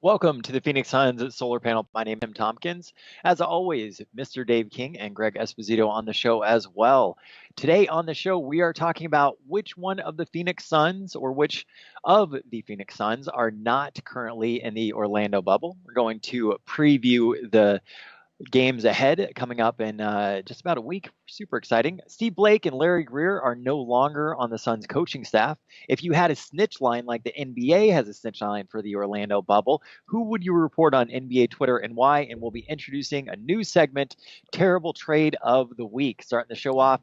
Welcome to the Phoenix Suns Solar Panel. My name is Tim Tompkins. As always, Mr. Dave King and Greg Esposito on the show as well. Today on the show, we are talking about which one of the Phoenix Suns or which of the Phoenix Suns are not currently in the Orlando bubble. We're going to preview the games ahead coming up in just about a week. Super exciting. Steve Blake and Larry Greer are no longer on the Suns coaching staff. If you had a snitch line like the NBA has a snitch line for the Orlando bubble, who would you report on NBA Twitter and why? And we'll be introducing a new segment, Terrible Trade of the Week. Starting the show off,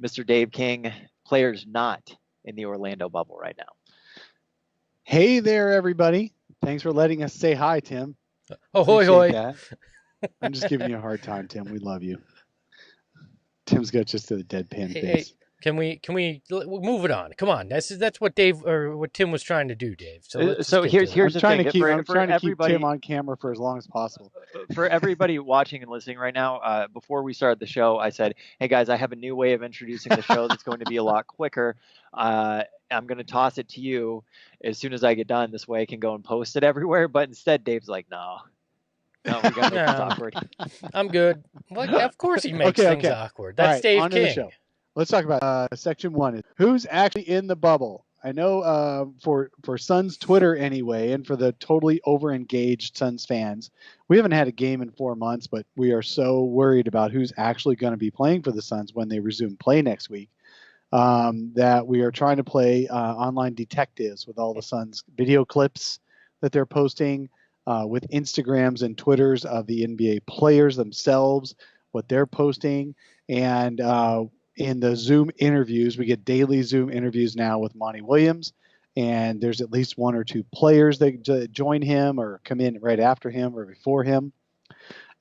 Mr. Dave King, players not in the Orlando bubble right now. Hey there, everybody. Thanks for letting us say hi, Tim. Oh, hoy, hoy. That. I'm just giving you a hard time, Tim. We love you. Tim's got just a deadpan face. Hey, can we move it on? Come on, that's what Dave or what Tim was trying to do, Dave. So here's the thing. I'm trying to keep Tim on camera for as long as possible. For everybody watching and listening right now, before we started the show, I said, "Hey guys, I have a new way of introducing the show that's going to be a lot quicker. I'm going to toss it to you as soon as I get done. This way I can go and post it everywhere." But instead, Dave's like, "No, we got to make this awkward." I'm good. Well, of course he makes things awkward. That's right, Dave King. The show. Let's talk about section one. Who's actually in the bubble? I know for Suns Twitter anyway, and for the totally over-engaged Suns fans, we haven't had a game in 4 months, but we are so worried about who's actually going to be playing for the Suns when they resume play next week that we are trying to play online detectives with all the Suns video clips that they're posting, with Instagrams and Twitters of the NBA players themselves, what they're posting. And in the Zoom interviews, we get daily Zoom interviews now with Monty Williams. And there's at least one or two players that join him or come in right after him or before him.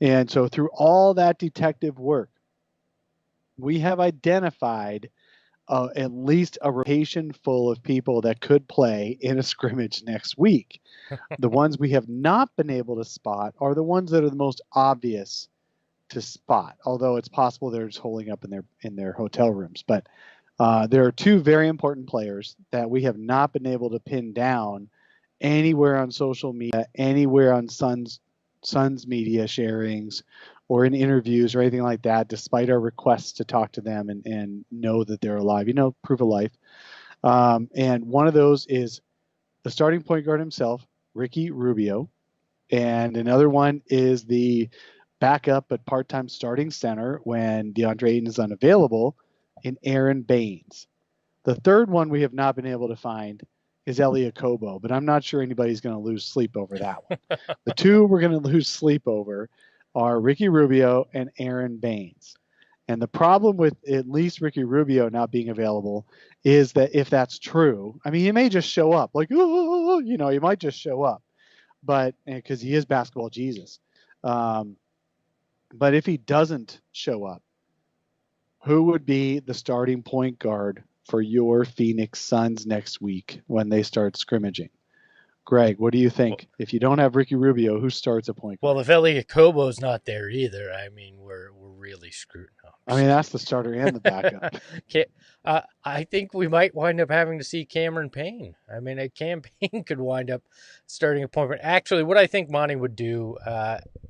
And so through all that detective work, we have identified at least a rotation full of people that could play in a scrimmage next week. The ones we have not been able to spot are the ones that are the most obvious to spot, although it's possible they're just holding up in their hotel rooms. But there are two very important players that we have not been able to pin down anywhere on social media, anywhere on Suns media sharings, or in interviews or anything like that, despite our requests to talk to them and know that they're alive, proof of life. And one of those is the starting point guard himself, Ricky Rubio. And another one is the backup but part-time starting center when DeAndre Ayton is unavailable, in Aron Baynes. The third one we have not been able to find is Elie Okobo, but I'm not sure anybody's going to lose sleep over that one. The two we're going to lose sleep over are Ricky Rubio and Aron Baynes. And the problem with at least Ricky Rubio not being available is that if that's true, I mean, he may just show up like, he might just show up, but because he is basketball Jesus. But if he doesn't show up, who would be the starting point guard for your Phoenix Suns next week when they start scrimmaging? Greg, what do you think? If you don't have Ricky Rubio, who starts a point guard? Well, if Elie Okobo's not there either, I mean, we're really screwed up. I mean, that's the starter and the backup. I think we might wind up having to see Cameron Payne. I mean, Cam Payne could wind up starting a point guard. Actually, what I think Monty would do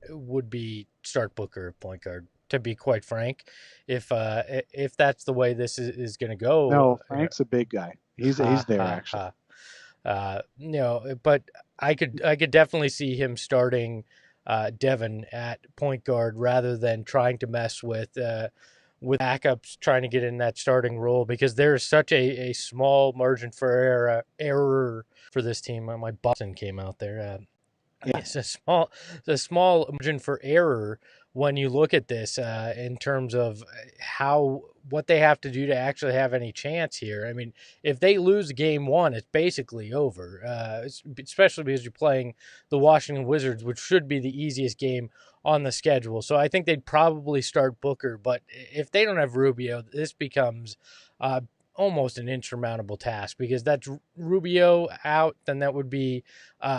would be start Booker at point guard, to be quite frank, if that's the way this is going to go. No, Frank's a big guy. He's there, actually. But I could definitely see him starting Devin at point guard rather than trying to mess with backups trying to get in that starting role, because there's such a small margin for error for this team. My Boston came out there. It's a small margin for error when you look at this in terms of what they have to do to actually have any chance here. I mean, if they lose game one, it's basically over, especially because you're playing the Washington Wizards, which should be the easiest game on the schedule. So I think they'd probably start Booker, but if they don't have Rubio, this becomes almost an insurmountable task, because that's Rubio out, then that would be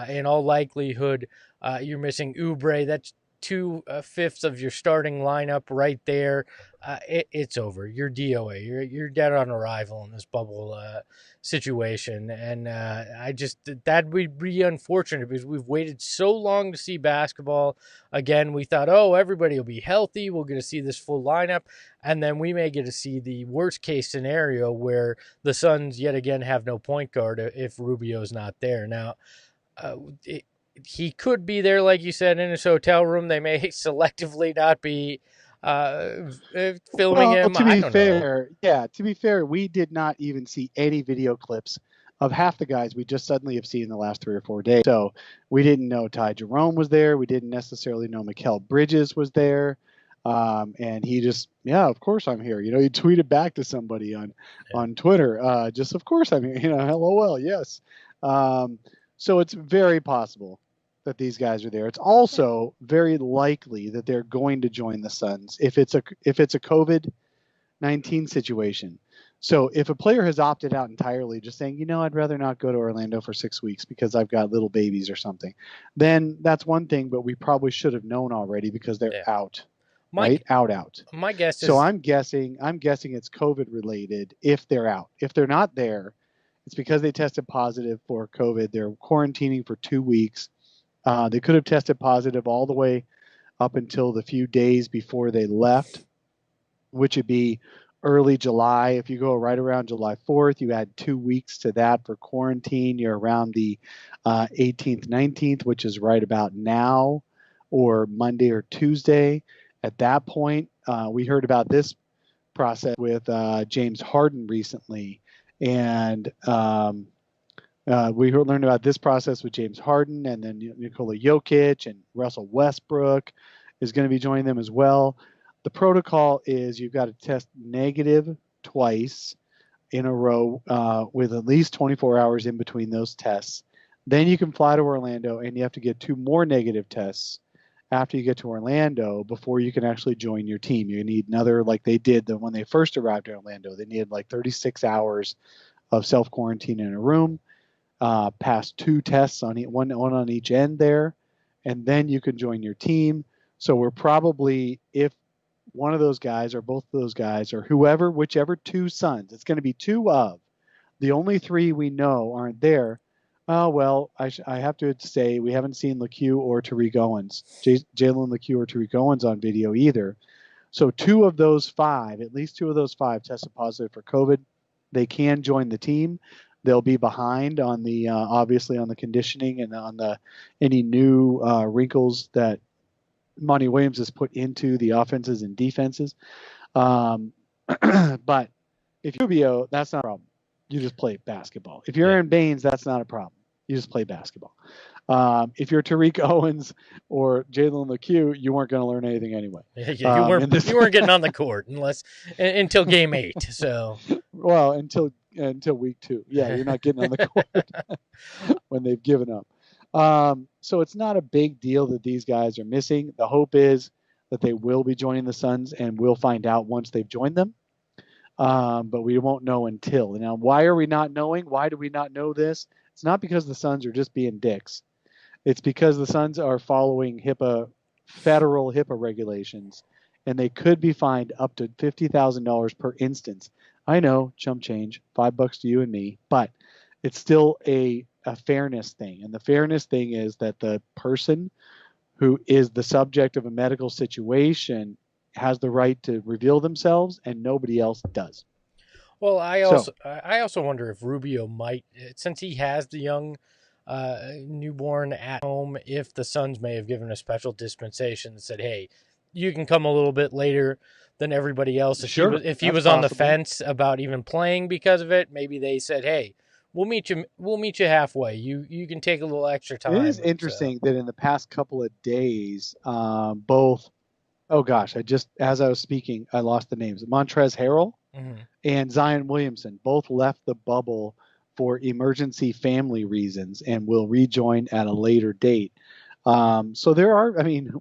in all likelihood you're missing Oubre. That's 2/5 of your starting lineup right there, it's over. You're DOA. You're dead on arrival in this bubble situation, and that would be unfortunate because we've waited so long to see basketball. Again, we thought, oh, everybody will be healthy. We'll get to see this full lineup, and then we may get to see the worst case scenario where the Suns yet again have no point guard if Rubio's not there. Now, he could be there, like you said, in his hotel room. They may selectively not be filming him. To be fair, we did not even see any video clips of half the guys we just suddenly have seen in the last 3 or 4 days. So we didn't know Ty Jerome was there. We didn't necessarily know Mikal Bridges was there. And he just, of course I'm here. He tweeted back to somebody on Twitter, just, of course I'm here, LOL, yes. So it's very possible that these guys are there. It's also very likely that they're going to join the Suns if it's a COVID-19 situation. So if a player has opted out entirely, just saying, I'd rather not go to Orlando for 6 weeks because I've got little babies or something, then that's one thing, but we probably should have known already because they're out. Right? Out. My guess is... So I'm guessing it's COVID related if they're out. If they're not there, it's because they tested positive for COVID. They're quarantining for 2 weeks. They could have tested positive all the way up until the few days before they left, which would be early July. If you go right around July 4th, you add 2 weeks to that for quarantine. You're around the 18th, 19th, which is right about now, or Monday or Tuesday. At that point, we heard about this process with James Harden recently, and we learned about this process with James Harden, and then Nikola Jokic and Russell Westbrook is going to be joining them as well. The protocol is you've got to test negative twice in a row with at least 24 hours in between those tests. Then you can fly to Orlando, and you have to get 2 more negative tests after you get to Orlando before you can actually join your team. You need another, like they did when they first arrived in Orlando. They needed like 36 hours of self-quarantine in a room. Pass 2 tests on one on each end there, and then you can join your team. So we're probably, if one of those guys or both of those guys or whichever 2 Suns, it's going to be 2 of the only 3 we know aren't there. Well, I have to say we haven't seen LeCue or Tariq Owens, Jalen LeCue or Tariq Owens on video either. So 2 of those 5, at least 2 of those 5 tested positive for COVID. They can join the team. They'll be behind on the obviously on the conditioning and on any new wrinkles that Monty Williams has put into the offenses and defenses. But if you're Rubio, that's not a problem. You just play basketball. If you're Aron Baynes, that's not a problem. You just play basketball. If you're Tariq Owens or Jalen LeCue, you weren't going to learn anything anyway. Yeah, you weren't getting on the court until game 8. So until week 2. Yeah, you're not getting on the court when they've given up. So it's not a big deal that these guys are missing. The hope is that they will be joining the Suns, and we'll find out once they've joined them. But we won't know until. Now, why are we not knowing? Why do we not know this? It's not because the Suns are just being dicks. It's because the Suns are following federal HIPAA regulations, and they could be fined up to $50,000 per instance. I know, chump change, $5 to you and me, but it's still a fairness thing. And the fairness thing is that the person who is the subject of a medical situation has the right to reveal themselves, and nobody else does. Well, I also wonder if Rubio might, since he has the young newborn at home, if the Suns may have given a special dispensation and said, hey, you can come a little bit later than everybody else. If he was on the fence about even playing because of it, maybe they said, hey, we'll meet you halfway. You can take a little extra time. It is interesting that in the past couple of days, both, oh gosh, as I was speaking, I lost the names. Montrezl Harrell and Zion Williamson both left the bubble for emergency family reasons and will rejoin at a later date. So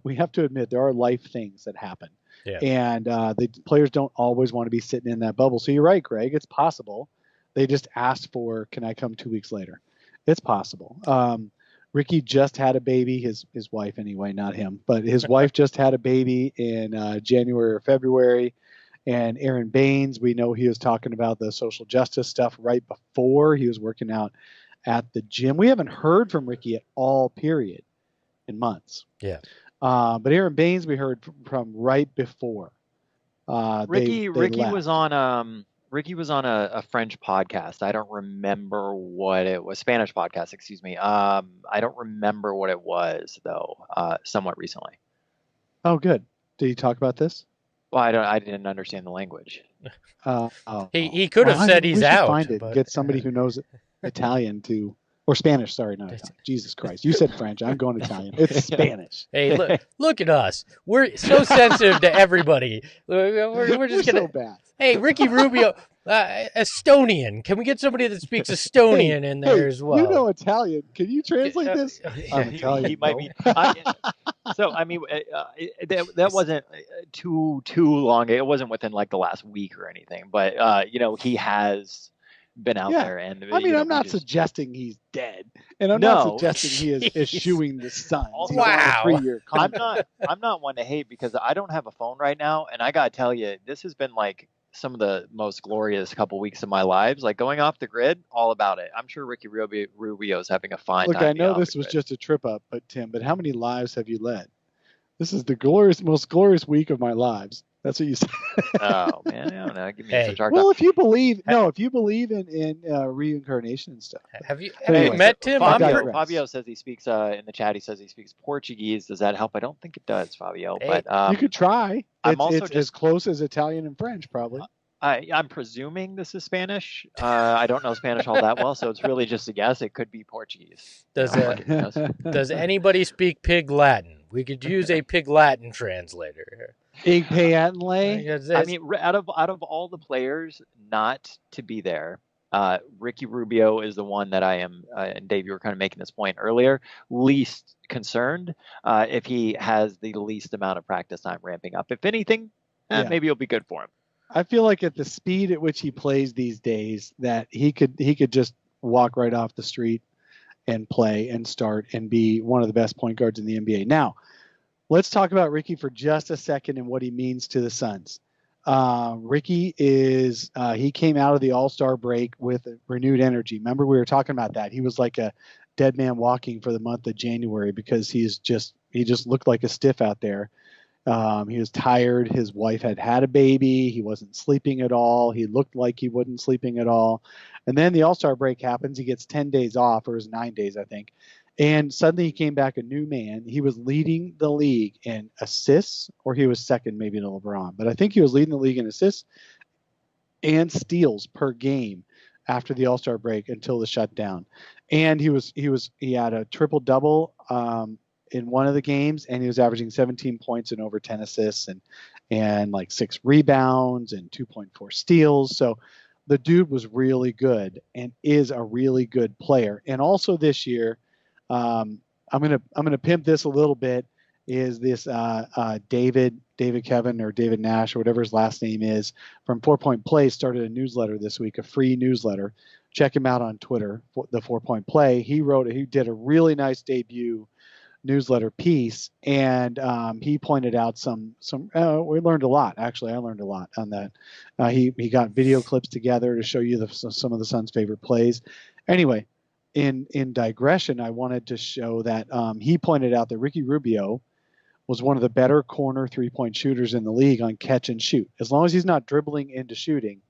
we have to admit there are life things that happen. Yeah. And the players don't always want to be sitting in that bubble. So you're right, Greg. It's possible. They just asked for, can I come 2 weeks later? It's possible. Ricky just had a baby. His wife, anyway, not him, but his wife just had a baby in January or February. And Aron Baynes, we know he was talking about the social justice stuff right before he was working out at the gym. We haven't heard from Ricky at all, period, in months. Yeah. But Aron Baynes, we heard from right before. Ricky left. was on Ricky was on a French podcast. I don't remember what it was. Spanish podcast, excuse me. I don't remember what it was though. Somewhat recently. Oh, good. Did he talk about this? Well, I didn't understand the language. He could have said he's out. Find it. But... Get somebody who knows Italian to, or Spanish. Sorry, not Italian. Jesus Christ, you said French. I'm going Italian. It's Spanish. Hey, look at us. We're so sensitive to everybody. We're just gonna. So bad. Hey, Ricky Rubio, Estonian. Can we get somebody that speaks Estonian in there as well? You know Italian. Can you translate this? I'm Italian. He might be. So I mean, that wasn't too long. It wasn't within like the last week or anything. But he has been out there, and I mean, I'm not suggesting he's dead, and I'm not suggesting he is eschewing the Suns. Wow. 3-year contract. I'm not one to hate because I don't have a phone right now, and I gotta tell you, this has been like some of the most glorious couple weeks of my lives. Like going off the grid, all about it. I'm sure Ricky Rubio is having a fine time. Look, I know this was just a trip up, but Tim, how many lives have you led? This is the most glorious week of my lives. That's what you said. Oh man, I don't know. Give me such hard well, if you believe in reincarnation and stuff. Have you met Tim? Fabio says he speaks in the chat. He says he speaks Portuguese. Does that help? I don't think it does, Fabio. But you could try. It's as close as Italian and French, probably. I'm presuming this is Spanish. I don't know Spanish all that well, so it's really just a guess. It could be Portuguese. Does anybody speak Pig Latin? We could use a Pig Latin translator. I mean, out of all the players not to be there, Ricky Rubio is the one that I am, and Dave, you were kind of making this point earlier, least concerned if he has the least amount of practice time ramping up. If anything, maybe it'll be good for him. I feel like at the speed at which he plays these days, that he could just walk right off the street and play and start and be one of the best point guards in the NBA. Now, let's talk about Ricky for just a second and what he means to the Suns. Ricky he came out of the All-Star break with renewed energy. Remember, we were talking about that. He was like a dead man walking for the month of January because he just looked like a stiff out there. He was tired. His wife had a baby. He wasn't sleeping at all. He looked like he wasn't sleeping at all. And then the All-Star break happens. He gets 10 days off, or it was 9 days, I think. And suddenly he came back a new man. He was leading the league in assists, or he was second maybe to LeBron. But I think he was leading the league in assists and steals per game after the All-Star break until the shutdown. And he had a triple-double in one of the games, and he was averaging 17 points and over 10 assists and like 6 rebounds and 2.4 steals. So the dude was really good and is a really good player. And also this year, I'm gonna pimp this a little bit. Is this David Kevin or David Nash or whatever his last name is from 4 Point Play started a newsletter this week, a free newsletter. Check him out on Twitter, the 4 Point Play. He did a really nice debut newsletter piece, and he pointed out some we learned a lot. Actually, I learned a lot on that. He got video clips together to show you some of the Suns' favorite plays. Anyway, in digression, I wanted to show that he pointed out that Ricky Rubio was one of the better corner 3-point shooters in the league on catch and shoot. As long as he's not dribbling into shooting,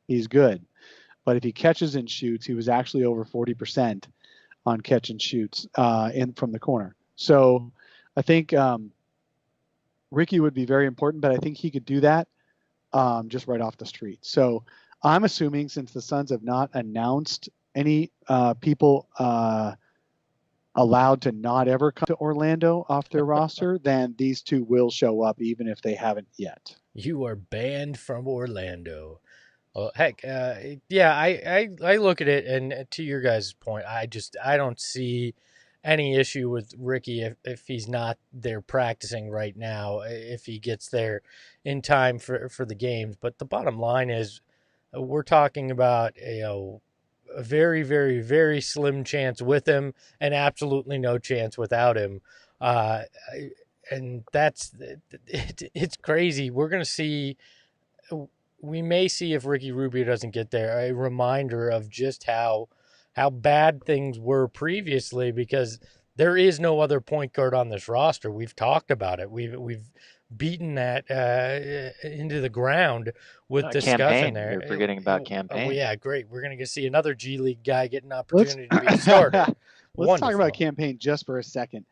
he's good. But if he catches and shoots, he was actually over 40% on catch and shoots from the corner. So I think Ricky would be very important, but I think he could do that just right off the street. So I'm assuming, since the Suns have not announced any people allowed to not ever come to Orlando off their roster, then these two will show up even if they haven't yet. You are banned from Orlando. Well, heck, I look at it, and to your guys' point, I don't see any issue with Ricky if he's not there practicing right now, if he gets there in time for the games. But the bottom line is, we're talking about a very, very, very slim chance with him and absolutely no chance without him. And it's crazy. We're going to see, we may see if Ricky Rubio doesn't get there, a reminder of just how bad things were previously, because there is no other point guard on this roster. We've talked about it. We've beaten that into the ground with discussion Campaign. there. You're forgetting about Campaign. Oh, yeah, great. We're going to see another G League guy get an opportunity to be a starter. Let's talk about Campaign just for a second.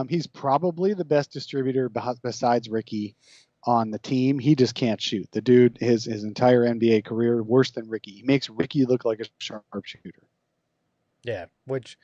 He's probably the best distributor besides Ricky on the team. He just can't shoot. The dude, his entire NBA career, worse than Ricky. He makes Ricky look like a sharpshooter. Yeah, which...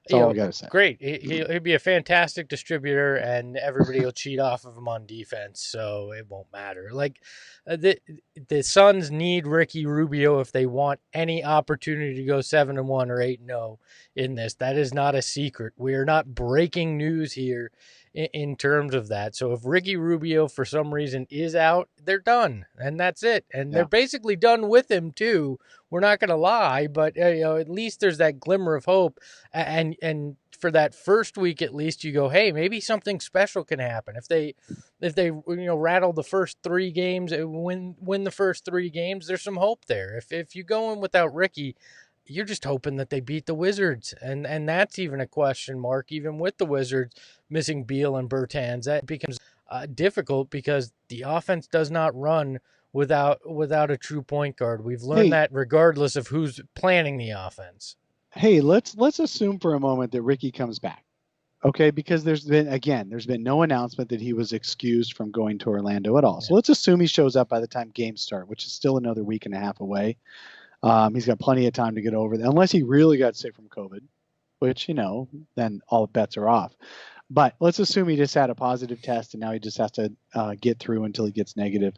That's all we got to say. Great. He'd be a fantastic distributor, and everybody will cheat off of him on defense, so it won't matter. Like, the Suns need Ricky Rubio if they want any opportunity to go 7-1 or 8-0 in this. That is not a secret. We are not breaking news here in terms of that. So if Ricky Rubio, for some reason, is out, they're done, and that's it. And they're basically done with him, too. We're not going to lie, but at least there's that glimmer of hope. And for that first week, at least, you go, hey, maybe something special can happen. If they rattle the first 3 games, win the first 3 games, there's some hope there. If you go in without Ricky, you're just hoping that they beat the Wizards, and that's even a question mark. Even with the Wizards missing Beal and Bertans, that becomes difficult because the offense does not run without a true point guard. We've learned that regardless of who's planning the offense. Hey, let's assume for a moment that Ricky comes back, okay? Because there's been no announcement that he was excused from going to Orlando at all. So let's assume he shows up by the time games start, which is still another week and a half away. He's got plenty of time to get over it, unless he really got sick from COVID, which, then all bets are off. But let's assume he just had a positive test and now he just has to get through until he gets negative.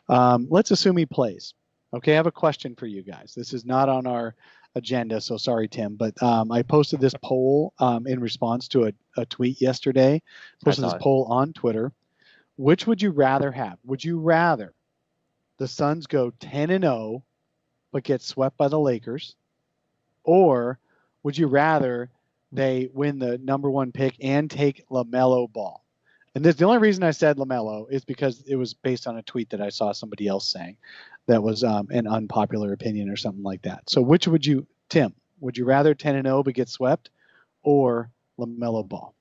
Let's assume he plays. Okay, I have a question for you guys. This is not on our agenda, so sorry, Tim, but I posted this poll in response to a tweet yesterday. Posted this poll on Twitter. Which would you rather have? Would you rather the Suns go 10-0 but get swept by the Lakers, or would you rather they win the number 1 pick and take LaMelo Ball? And the only reason I said LaMelo is because it was based on a tweet that I saw somebody else saying that was an unpopular opinion or something like that. So which would you, Tim, would you rather 10-0 but get swept, or LaMelo Ball?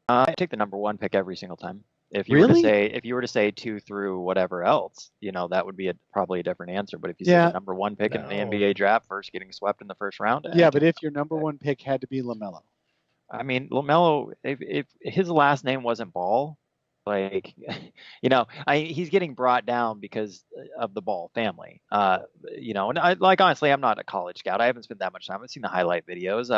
I take the number 1 pick every single time. If you were to say 2 through whatever else, that would be probably a different answer. But if you say the number 1 pick in the NBA draft versus getting swept in the first round, but if your number 1 pick had to be LaMelo, I mean, LaMelo, if his last name wasn't Ball, he's getting brought down because of the Ball family. And honestly, I'm not a college scout. I haven't spent that much time. I've seen the highlight videos.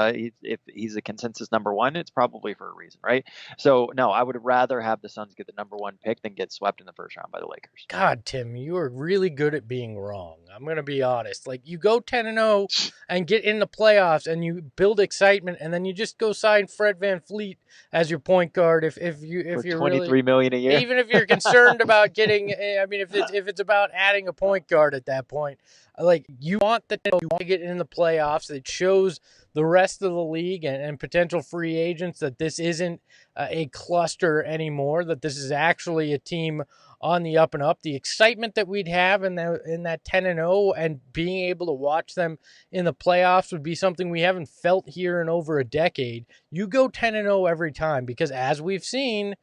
If he's a consensus number 1, it's probably for a reason, right? So no, I would rather have the Suns get the number 1 pick than get swept in the first round by the Lakers. God, Tim, you are really good at being wrong. I'm going to be honest. Like, you go 10-0 and get in the playoffs and you build excitement, and then you just go sign Fred VanVleet as your point guard. If you're $23 million a year, even if you're concerned about getting, if it's about adding a point guard at that point, you want to get in the playoffs. It shows the rest of the league and potential free agents that this isn't a cluster anymore, that this is actually a team on the up and up. The excitement that we'd have in that 10-0 and being able to watch them in the playoffs would be something we haven't felt here in over a decade. You go 10-0 every time, because as we've seen,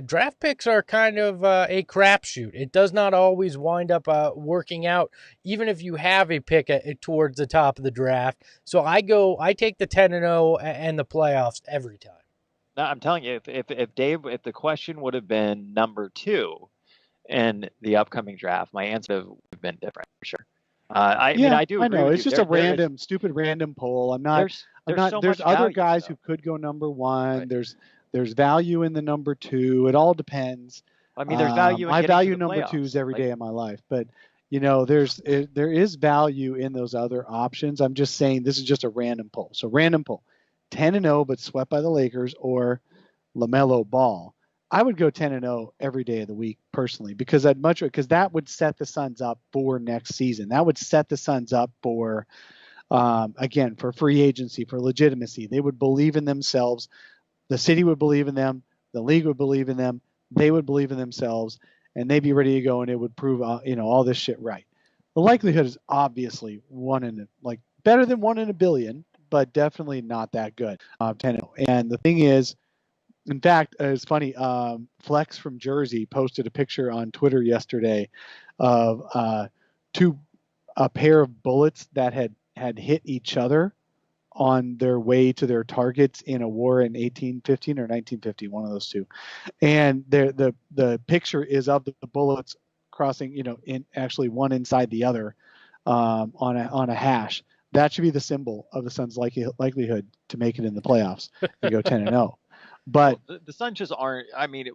draft picks are kind of a crapshoot. It does not always wind up working out, even if you have a pick towards the top of the draft. So I take the 10-0 and the playoffs every time. No, I'm telling you, if the question would have been number 2 in the upcoming draft, my answer would have been different for sure. I do. I know it's just a stupid random poll. There's other guys who could go number 1. Right. There's value in the number 2. It all depends. I mean, there's value. I value number 2s every day of my life, but there is value in those other options. I'm just saying this is just a random poll. So random poll: 10-0 but swept by the Lakers, or LaMelo Ball. I would go 10-0 every day of the week personally, because that would set the Suns up for next season. That would set the Suns up for, again, for free agency, for legitimacy. They would believe in themselves. The city would believe in them. The league would believe in them. They would believe in themselves, and they'd be ready to go, and it would prove, all this shit right. The likelihood is obviously better than 1 in a billion, but definitely not that good. 10-0. And the thing is, in fact, it's funny. Flex from Jersey posted a picture on Twitter yesterday of a pair of bullets that had hit each other on their way to their targets in a war in 1815 or 1950, one of those two. And the picture is of the bullets crossing, in actually one inside the other, on a hash. That should be the symbol of the Suns' likelihood to make it in the playoffs and go 10-0. But the Suns just aren't. I mean,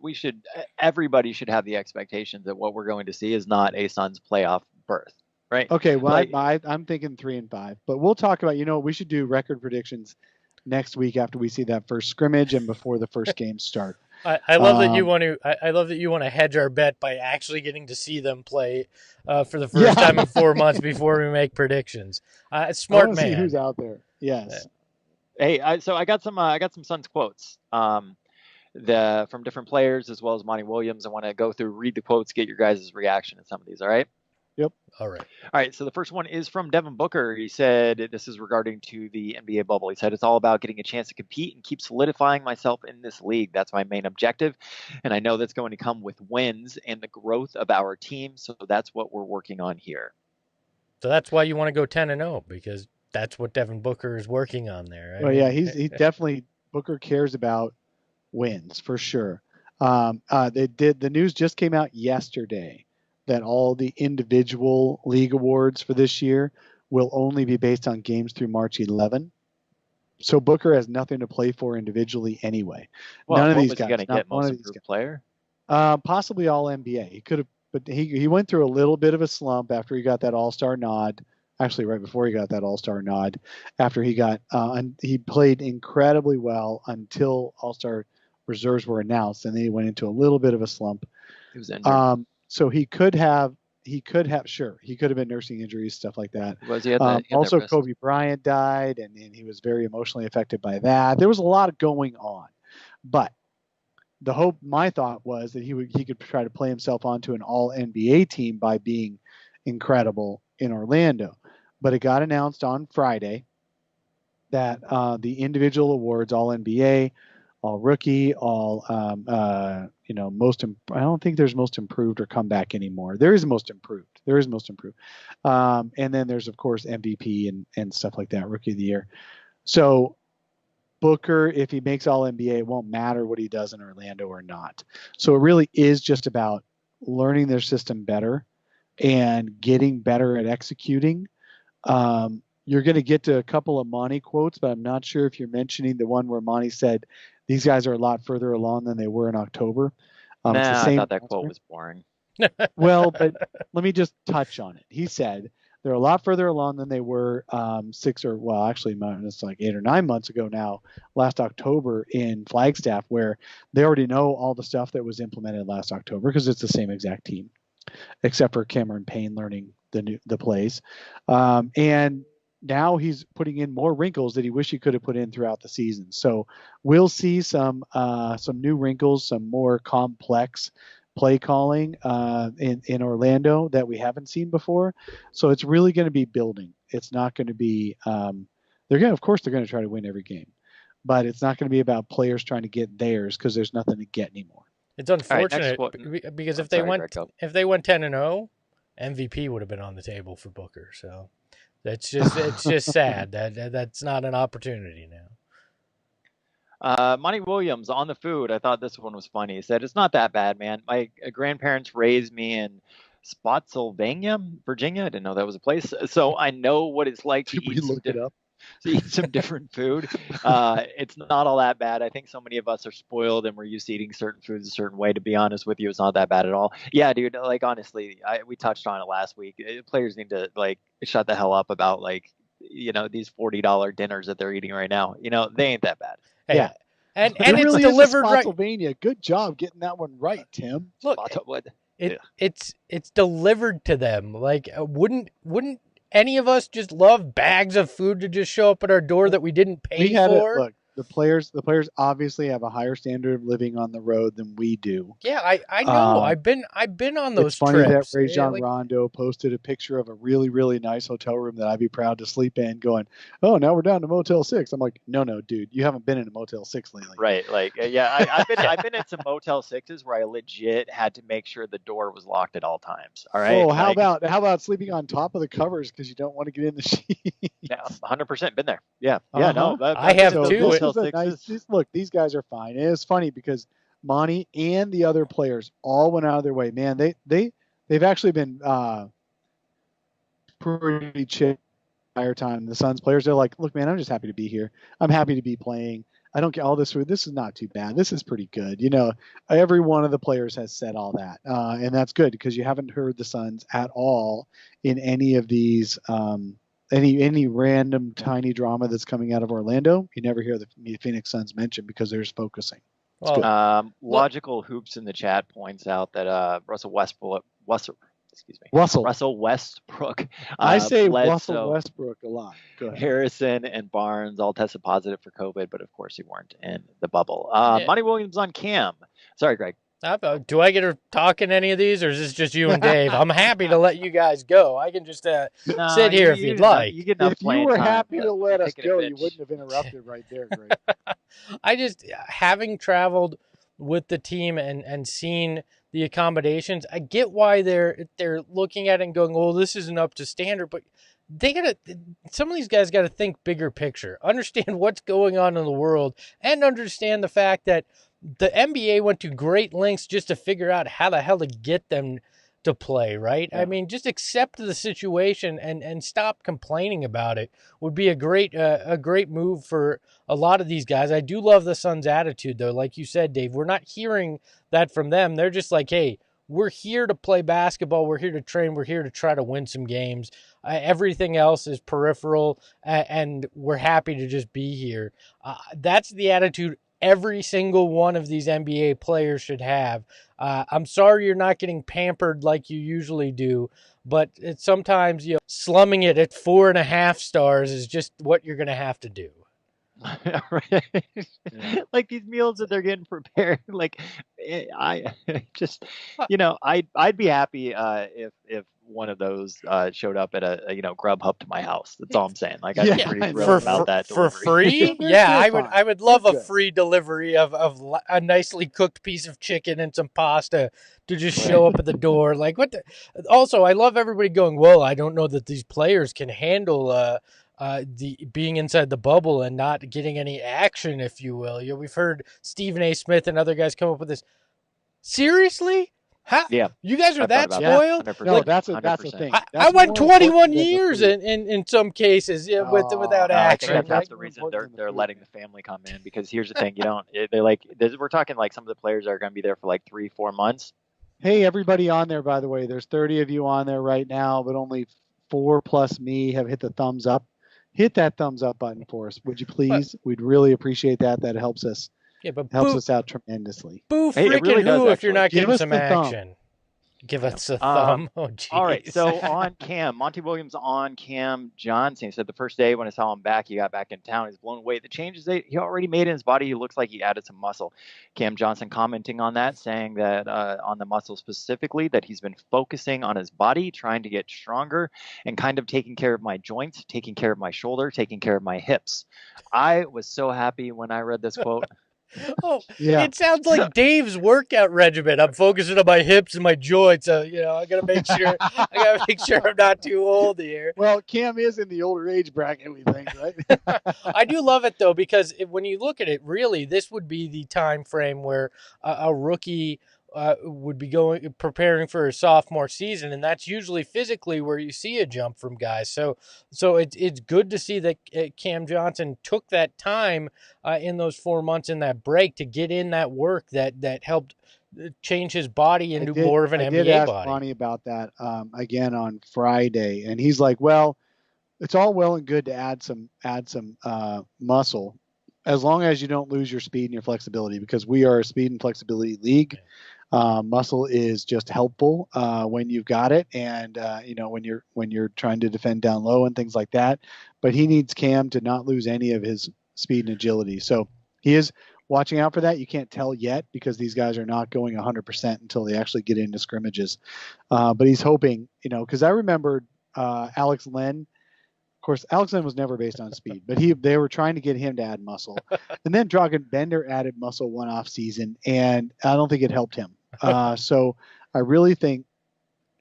everybody should have the expectations that what we're going to see is not a Suns playoff berth, right? Okay, well, I'm thinking 3-5, but we'll talk about. We should do record predictions next week after we see that first scrimmage and before the first games start. I love that you want to. I love that you want to hedge our bet by actually getting to see them play for the first time in 4 months before we make predictions. Smart man. See who's out there. Yes. Hey, so I got some Suns quotes, from different players as well as Monty Williams. I want to read the quotes, get your guys' reaction to some of these. All right. Yep. All right. So the first one is from Devin Booker. He said, this is regarding to the NBA bubble. He said, it's all about getting a chance to compete and keep solidifying myself in this league. That's my main objective. And I know that's going to come with wins and the growth of our team. So that's what we're working on here. So that's why you want to go 10-0, because that's what Devin Booker is working on there. Right? Well, yeah, he definitely, Booker cares about wins for sure. The news just came out yesterday that all the individual league awards for this year will only be based on games through March 11. So Booker has nothing to play for individually anyway. Well, none of these guys. Going to get most improved player? Possibly all NBA. He could have, but he went through a little bit of a slump after he got that All-Star nod. Actually, right before he got that All-Star nod, after he played incredibly well until All-Star reserves were announced, and then he went into a little bit of a slump. He was injured. So he could have been nursing injuries, stuff like that. Was he also, Kobe Bryant died, and he was very emotionally affected by that. There was a lot going on, but my thought was that he could try to play himself onto an All NBA team by being incredible in Orlando. But it got announced on Friday that the individual awards, All NBA, All Rookie, All I don't think there's Most Improved or Comeback anymore. There is Most Improved. And then there's, of course, MVP and stuff like that, Rookie of the Year. So Booker, if he makes All NBA, it won't matter what he does in Orlando or not. So it really is just about learning their system better and getting better at executing. You're going to get to a couple of Monty quotes, but I'm not sure if you're mentioning the one where Monty said these guys are a lot further along than they were in October. I thought that quote was boring. Well, but let me just touch on it. He said they're a lot further along than they were it's like 8 or 9 months ago now, last October in Flagstaff, where they already know all the stuff that was implemented last October because it's the same exact team, except for Cameron Payne learning the plays. And now he's putting in more wrinkles that he wished he could have put in throughout the season. So we'll see some new wrinkles, some more complex play calling in Orlando that we haven't seen before. So it's really going to be building. It's not going to be they're going to try to win every game, but it's not going to be about players trying to get theirs because there's nothing to get anymore. It's unfortunate because if they went 10-0, MVP would have been on the table for Booker. So it's just sad that that's not an opportunity now. Monty Williams on the food. I thought this one was funny. He said, it's not that bad, man. My grandparents raised me in Spotsylvania, Virginia. I didn't know that was a place. So I know what it's like to eat some different food. It's not all that bad. I think so many of us are spoiled and we're used to eating certain foods a certain way. To be honest with you, it's not that bad at all. Yeah, dude, like honestly, we touched on it last week. Players need to shut the hell up about these $40 dinners that they're eating right now. They ain't that bad. Hey, yeah. and It it's really delivered is right. Spotsylvania. Good job getting that one right, Tim. Look, What? it's delivered to them. Like, wouldn't any of us just love bags of food to just show up at our door that we didn't pay We had for? it. Look, the players obviously have a higher standard of living on the road than we do. Yeah, I know. I've been on those It's funny trips. that Rajon Rondo posted a picture of a really, really nice hotel room that I'd be proud to sleep in, going, "Oh, now we're down to Motel 6." I'm like, no, dude, you haven't been in a Motel 6 lately. Right. Like, yeah, I've been in some Motel 6s where I legit had to make sure the door was locked at all times. All right. Oh, how about sleeping on top of the covers because you don't want to get in the sheet? Yeah, 100% been there. Yeah. Yeah. No, I have too. Look, these guys are fine. And it's funny because Monty and the other players all went out of their way. Man, they've actually been pretty chill the entire time. The Suns players, they're like, look, man, I'm just happy to be here. I'm happy to be playing. I don't get all this food. This is not too bad. This is pretty good. You know, every one of the players has said all that. And that's good because you haven't heard the Suns at all in any of these any random tiny drama that's coming out of Orlando. You never hear the Phoenix Suns mentioned because they're just focusing. Logical Hoops in the chat points out that Russell Westbrook. I say Russell Westbrook a lot. Go ahead. Harrison and Barnes all tested positive for COVID, but of course he weren't in the bubble. Monty Williams on Cam. Sorry, Greg. Do I get to talk in any of these, or is this just you and Dave? I'm happy to let you guys go. I can just sit here if you'd like. If you were happy to let us go, you wouldn't have interrupted right there, Greg. I just, having traveled with the team and seen the accommodations, I get why they're looking at it and going, well, this isn't up to standard, but some of these guys got to think bigger picture, understand what's going on in the world, and understand the fact that the NBA went to great lengths just to figure out how the hell to get them to play, right? Yeah. I mean, just accept the situation and stop complaining about it would be a great move for a lot of these guys. I do love the Suns' attitude, though. Like you said, Dave, we're not hearing that from them. They're just like, hey, we're here to play basketball. We're here to train. We're here to try to win some games. Everything else is peripheral, and we're happy to just be here. That's the attitude every single one of these NBA players should have. I'm sorry you're not getting pampered like you usually do, but it's sometimes, slumming it at 4.5 stars is just what you're going to have to do. Right. Yeah. Like these meals that they're getting prepared. Like, I just, I'd be happy if one of those showed up at a Grubhub to my house. That's all I'm saying. Like, I'd be pretty thrilled about that delivery. For free. Yeah, I would love a free delivery of a nicely cooked piece of chicken and some pasta to just show up at the door. Like, what? Also, I love everybody going, well, I don't know that these players can handle the being inside the bubble and not getting any action, if you will. We've heard Stephen A. Smith and other guys come up with this. Seriously? How? Yeah. You guys are that spoiled? Yeah, no, that's the thing. I went 21 years in some cases without action. I think that's the reason they're letting the family come in, because here's the thing, we're talking like some of the players are going to be there for like 3-4 months. Hey, everybody on there, by the way, there's 30 of you on there right now, but only 4 plus me have hit the thumbs up. Hit that thumbs up button for us, would you please? We'd really appreciate that. That helps us. Yeah, but helps us out tremendously. Boo freaking really who if you're not getting some action. Give us a thumb. Oh, geez. All right. So on Cam, Monty Williams on Cam Johnson. He said the first day when I saw him back, he got back in town. He's blown away. The changes he already made in his body, he looks like he added some muscle. Cam Johnson commenting on that, saying that on the muscle specifically, that he's been focusing on his body, trying to get stronger, and kind of taking care of my joints, taking care of my shoulder, taking care of my hips. I was so happy when I read this quote. Oh, yeah. It sounds like Dave's workout regimen. I'm focusing on my hips and my joints. I gotta make sure. I'm not too old here. Well, Cam is in the older age bracket, we think, right? I do love it though, because when you look at it, really, this would be the time frame where a rookie would be preparing for a sophomore season, and that's usually physically where you see a jump from guys. So it's good to see that Cam Johnson took that time in those 4 months in that break to get in that work that helped change his body into more of an NBA body. I did ask Monty about that again on Friday, and he's like, "Well, it's all well and good to add some muscle as long as you don't lose your speed and your flexibility, because we are a speed and flexibility league. Muscle is just helpful when you've got it, and when you're trying to defend down low and things like that. But he needs Cam to not lose any of his speed and agility. So he is watching out for that. You can't tell yet because these guys are not going 100% until they actually get into scrimmages. But he's hoping, because I remember Alex Len. Of course, Alex Len was never based on speed, but they were trying to get him to add muscle. And then Dragan Bender added muscle one off season, and I don't think it helped him. So I really think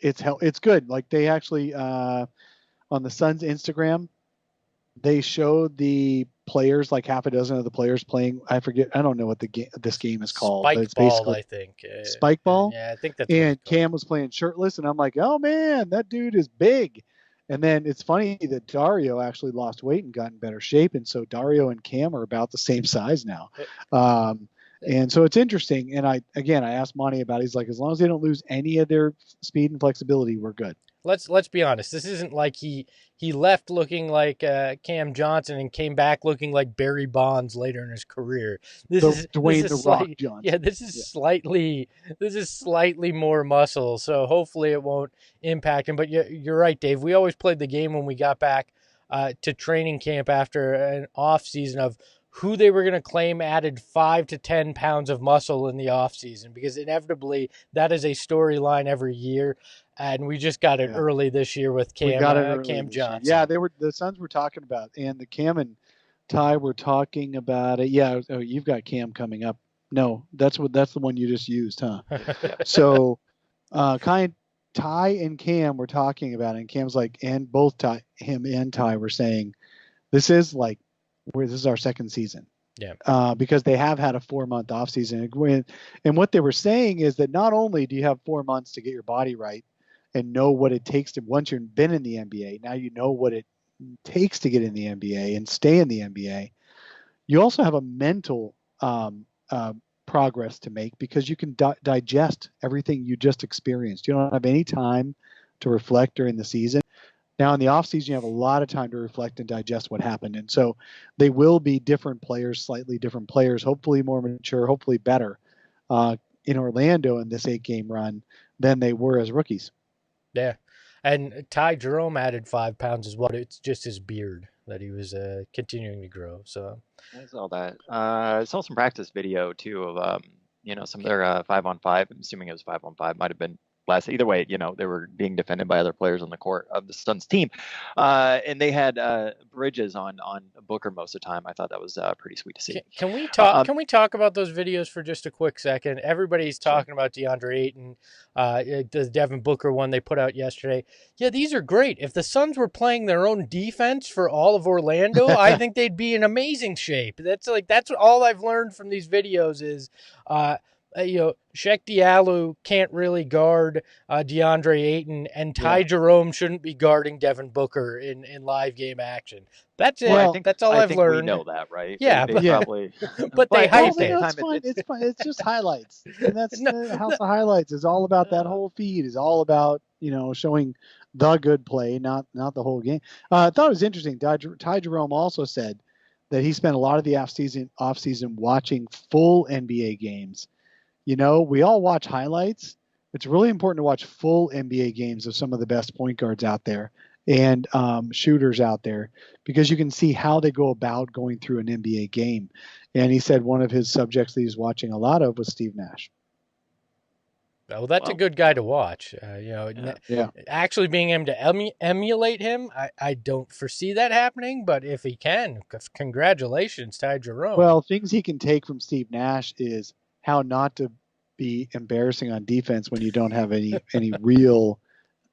it's good. Like they actually on the Suns Instagram, they showed the players, like half a dozen of the players playing. I don't know what this game is called, Spike but it's ball, basically I think. Spike ball. Yeah, I think that's. And Cam was playing shirtless, and I'm like, oh man, that dude is big. And then it's funny that Dario actually lost weight and got in better shape, and so Dario and Cam are about the same size now. And so it's interesting. And I asked Monty about it. He's like, as long as they don't lose any of their speed and flexibility, we're good. Let's be honest. This isn't like he left looking like Cam Johnson and came back looking like Barry Bonds later in his career. This is Dwayne the Rock Johnson. Yeah, this is slightly more muscle. So hopefully it won't impact him. But you're right, Dave. We always played the game when we got back to training camp after an off season of who they were going to claim added 5 to 10 pounds of muscle in the off season, because inevitably that is a storyline every year. And we just got it early this year with Cam Johnson. Yeah, the Suns were talking about, and the Cam and Ty were talking about it. Yeah, you've got Cam coming up. No, that's the one you just used, huh? So, Ty and Cam were talking about it, and Cam's like, and both him and Ty were saying, this is our second season. Yeah. Because they have had a 4-month off season, and what they were saying is that not only do you have 4 months to get your body right and know what it takes to, once you've been in the NBA, now you know what it takes to get in the NBA and stay in the NBA. You also have a mental progress to make, because you can digest everything you just experienced. You don't have any time to reflect during the season. Now, in the offseason, you have a lot of time to reflect and digest what happened. And so they will be different players, slightly different players, hopefully more mature, hopefully better in Orlando in this 8-game run than they were as rookies. Yeah. And Ty Jerome added 5 pounds as well. It's just his beard that he was continuing to grow. So I saw that. I saw some practice video too of some of their 5-on-5. I'm assuming it was 5-on-5. Might have been less. Either way, they were being defended by other players on the court of the Suns team, and they had Bridges on Booker most of the time. I thought that was pretty sweet to see. Can we talk? Can we talk about those videos for just a quick second? Everybody's talking about DeAndre Ayton, the Devin Booker one they put out yesterday. Yeah, these are great. If the Suns were playing their own defense for all of Orlando, I think they'd be in amazing shape. That's all I've learned from these videos is. Sheck Diallo can't really guard DeAndre Ayton, and Ty Jerome shouldn't be guarding Devin Booker in live game action. That's it. Well, that's all I've learned. We know that, right? Yeah, probably. But they hype it. It's fine. It's fine. It's just highlights, and that's House of Highlights is all about. That whole feed is all about showing the good play, not the whole game. I thought it was interesting. Ty Jerome also said that he spent a lot of the off season watching full NBA games. We all watch highlights. It's really important to watch full NBA games of some of the best point guards out there and shooters out there, because you can see how they go about going through an NBA game. And he said one of his subjects that he's watching a lot of was Steve Nash. Well, that's a good guy to watch. Actually being able to emulate him, I don't foresee that happening. But if he can, congratulations, Ty Jerome. Well, things he can take from Steve Nash is how not to be embarrassing on defense when you don't have any real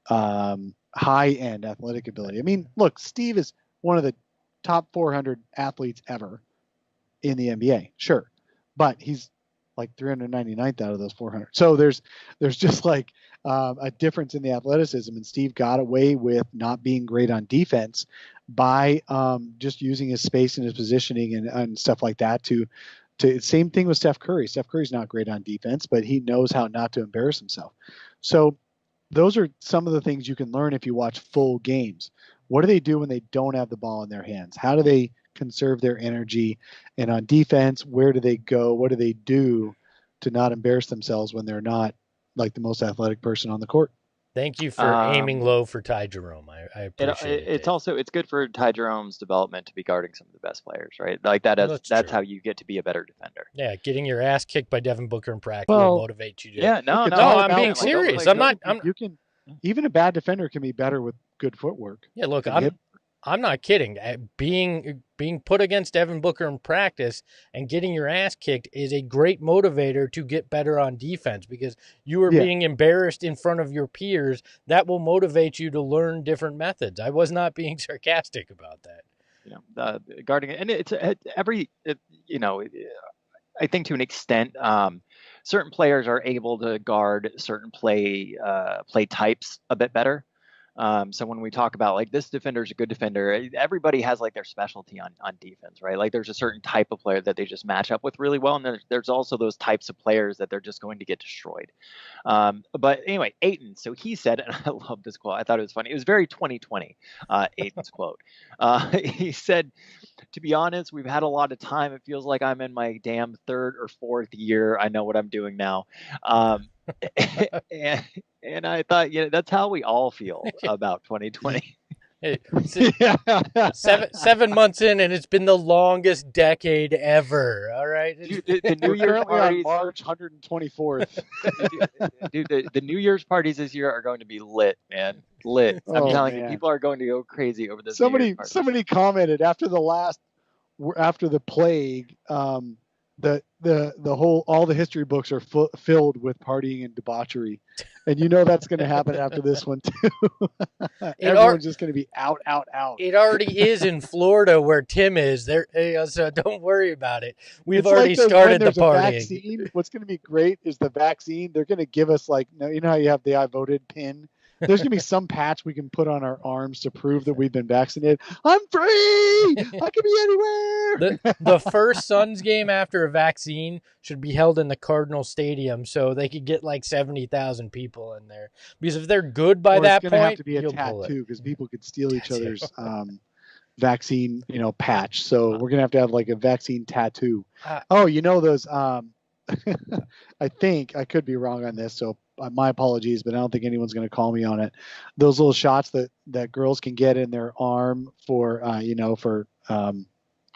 high-end athletic ability. I mean, look, Steve is one of the top 400 athletes ever in the NBA, sure, but he's like 399th out of those 400. So there's just like a difference in the athleticism, and Steve got away with not being great on defense by just using his space and his positioning and stuff like that to same thing with Steph Curry. Steph Curry's not great on defense, but he knows how not to embarrass himself. So those are some of the things you can learn if you watch full games. What do they do when they don't have the ball in their hands? How do they conserve their energy? And on defense, where do they go? What do they do to not embarrass themselves when they're not like the most athletic person on the court? Thank you for aiming low for Ty Jerome. I appreciate it. It's good for Ty Jerome's development to be guarding some of the best players, right? Like that's how you get to be a better defender. Yeah, getting your ass kicked by Devin Booker in practice will motivate you to. Yeah, no, I'm being serious. You can even a bad defender can be better with good footwork. Yeah, look, I'm not kidding. Being put against Devin Booker in practice and getting your ass kicked is a great motivator to get better on defense, because you are being embarrassed in front of your peers. That will motivate you to learn different methods. I was not being sarcastic about that. Guarding it, and it's I think to an extent, certain players are able to guard certain play types a bit better. So when we talk about like this defender is a good defender, everybody has like their specialty on defense, right? Like there's a certain type of player that they just match up with really well. And there's also those types of players that they're just going to get destroyed. But anyway, Ayton, so he said, and I love this quote, I thought it was funny. It was very 2020, Ayton's quote. He said, to be honest, we've had a lot of time. It feels like I'm in my damn third or fourth year. I know what I'm doing now. And I thought, that's how we all feel about 2020. 7 months in, and it's been the longest decade ever. All right, dude, the New Year's parties, on March 124th. Dude, the New Year's parties this year are going to be lit, man. Lit. I'm telling you, people are going to go crazy over this. Somebody commented after the plague. All the history books are filled with partying and debauchery, and that's going to happen after this one too. Everyone's just going to be out. It already is in Florida where Tim is there, so don't worry about it. We've already started the partying. What's going to be great is the vaccine. They're going to give us how you have the I voted pin. There's going to be some patch we can put on our arms to prove that we've been vaccinated. I'm free! I can be anywhere! The first Suns game after a vaccine should be held in the Cardinal Stadium so they could get like 70,000 people in there. Because if they're good by that point, it's going to have to be a tattoo because people could steal each other's vaccine, patch. So we're going to have like a vaccine tattoo. Those... I think I could be wrong on this, so my apologies, but I don't think anyone's going to call me on it. Those little shots that girls can get in their arm for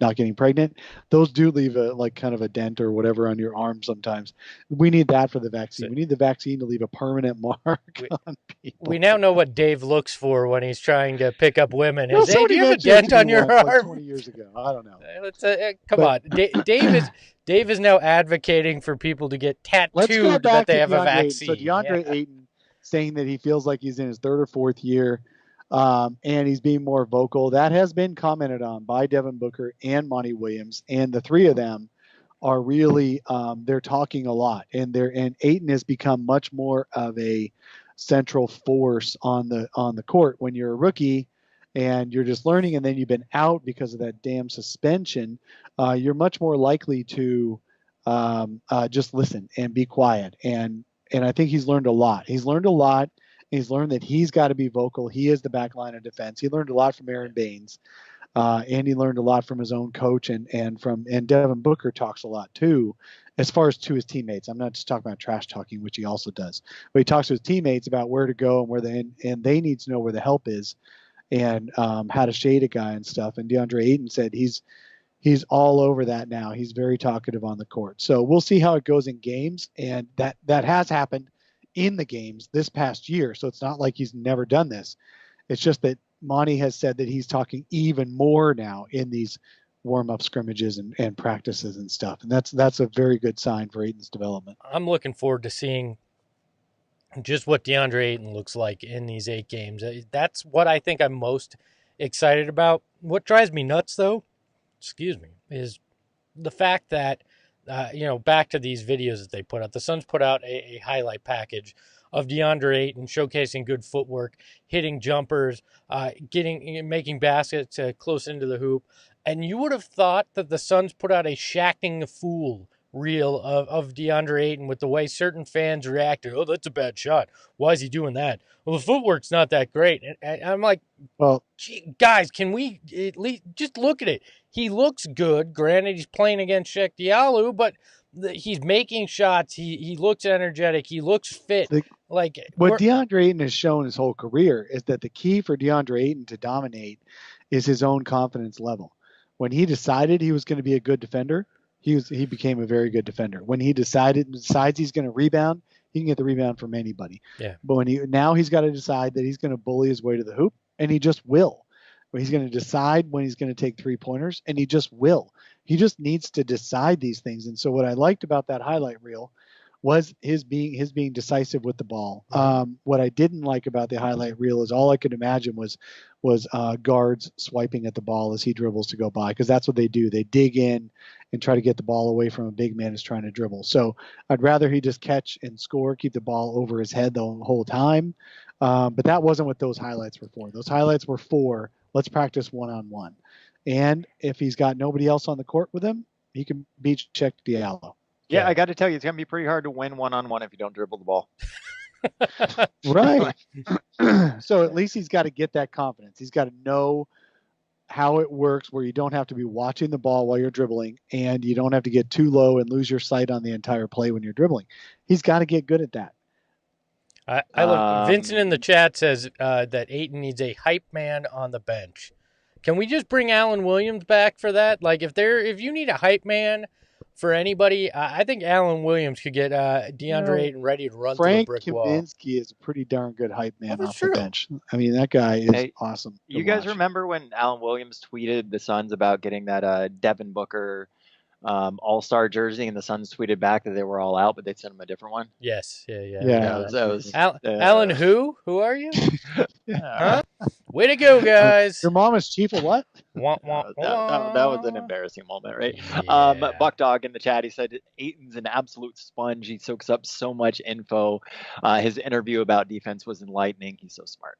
not getting pregnant, those do leave kind of a dent or whatever on your arm sometimes. We need that for the vaccine. We need the vaccine to leave a permanent mark on people. We now know what Dave looks for when he's trying to pick up women. Do you have a dent on your arm? Like 20 years ago. I don't know. Come on. Dave is now advocating for people to get tattooed that they have a vaccine. So DeAndre Ayton saying that he feels like he's in his third or fourth year. And he's being more vocal. That has been commented on by Devin Booker and Monty Williams, and the three of them are really they're talking a lot, and Ayton has become much more of a central force on the court. When you're a rookie and you're just learning, and then you've been out because of that damn suspension, you're much more likely to just listen and be quiet. And I think he's learned a lot. He's learned that he's got to be vocal. He is the back line of defense. He learned a lot from Aron Baynes, and he learned a lot from his own coach, and Devin Booker talks a lot too, as far as to his teammates. I'm not just talking about trash talking, which he also does, but he talks to his teammates about where to go and they need to know where the help is, and how to shade a guy and stuff. And DeAndre Ayton said he's all over that now. He's very talkative on the court. So we'll see how it goes in games, and that has happened in the games this past year. So it's not like he's never done this. It's just that Monty has said that he's talking even more now in these warm-up scrimmages and practices and stuff. And that's a very good sign for Ayton's development. I'm looking forward to seeing just what DeAndre Ayton looks like in these 8 games. That's what I think I'm most excited about. What drives me nuts, though, is the fact that back to these videos that they put out. The Suns put out a highlight package of DeAndre Ayton showcasing good footwork, hitting jumpers, making baskets close into the hoop. And you would have thought that the Suns put out a shacking the fool reel of DeAndre Ayton with the way certain fans reacted. Oh, that's a bad shot. Why is he doing that? Well, the footwork's not that great. And I'm like, well, gee, guys, can we at least just look at it? he looks good. Granted, he's playing against Sheck Diallo, but he's making shots. He looks energetic. He looks fit. What DeAndre Ayton has shown his whole career is that the key for DeAndre Ayton to dominate is his own confidence level. When he decided he was going to be a good defender, he became a very good defender. When he decides he's going to rebound, he can get the rebound from anybody. Yeah. But now he's got to decide that he's going to bully his way to the hoop, and he just will. He's going to decide when he's going to take 3-pointers, and he just will. He just needs to decide these things. And so what I liked about that highlight reel was his being decisive with the ball. What I didn't like about the highlight reel is all I could imagine was guards swiping at the ball as he dribbles to go by, because that's what they do. They dig in and try to get the ball away from a big man who's trying to dribble. So I'd rather he just catch and score, keep the ball over his head the whole time. But that wasn't what those highlights were for. Those highlights were for, let's practice one-on-one. And if he's got nobody else on the court with him, he can beat Sheck Diallo. Yeah, I got to tell you, it's going to be pretty hard to win one-on-one if you don't dribble the ball. Right. So at least he's got to get that confidence. He's got to know how it works, where you don't have to be watching the ball while you're dribbling, and you don't have to get too low and lose your sight on the entire play when you're dribbling. He's got to get good at that. I look. Vincent in the chat says that Ayton needs a hype man on the bench. Can we just bring Alan Williams back for that? Like, if you need a hype man for anybody, I think Alan Williams could get DeAndre Ayton ready to run through a brick wall. Frank Kaminsky is a pretty darn good hype man off the bench. I mean, that guy is awesome. You guys remember when Alan Williams tweeted the Suns about getting that Devin Booker All-Star jersey, and the Suns tweeted back that they were all out, but they sent him a different one? Yes. Yeah. Alan, who are you? Huh? Way to go, guys. Your mom is chief of what? That was an embarrassing moment, right? Yeah. Buck Dog in the chat, he said Ayton's an absolute sponge. He soaks up so much info. His interview about defense was enlightening. He's so smart.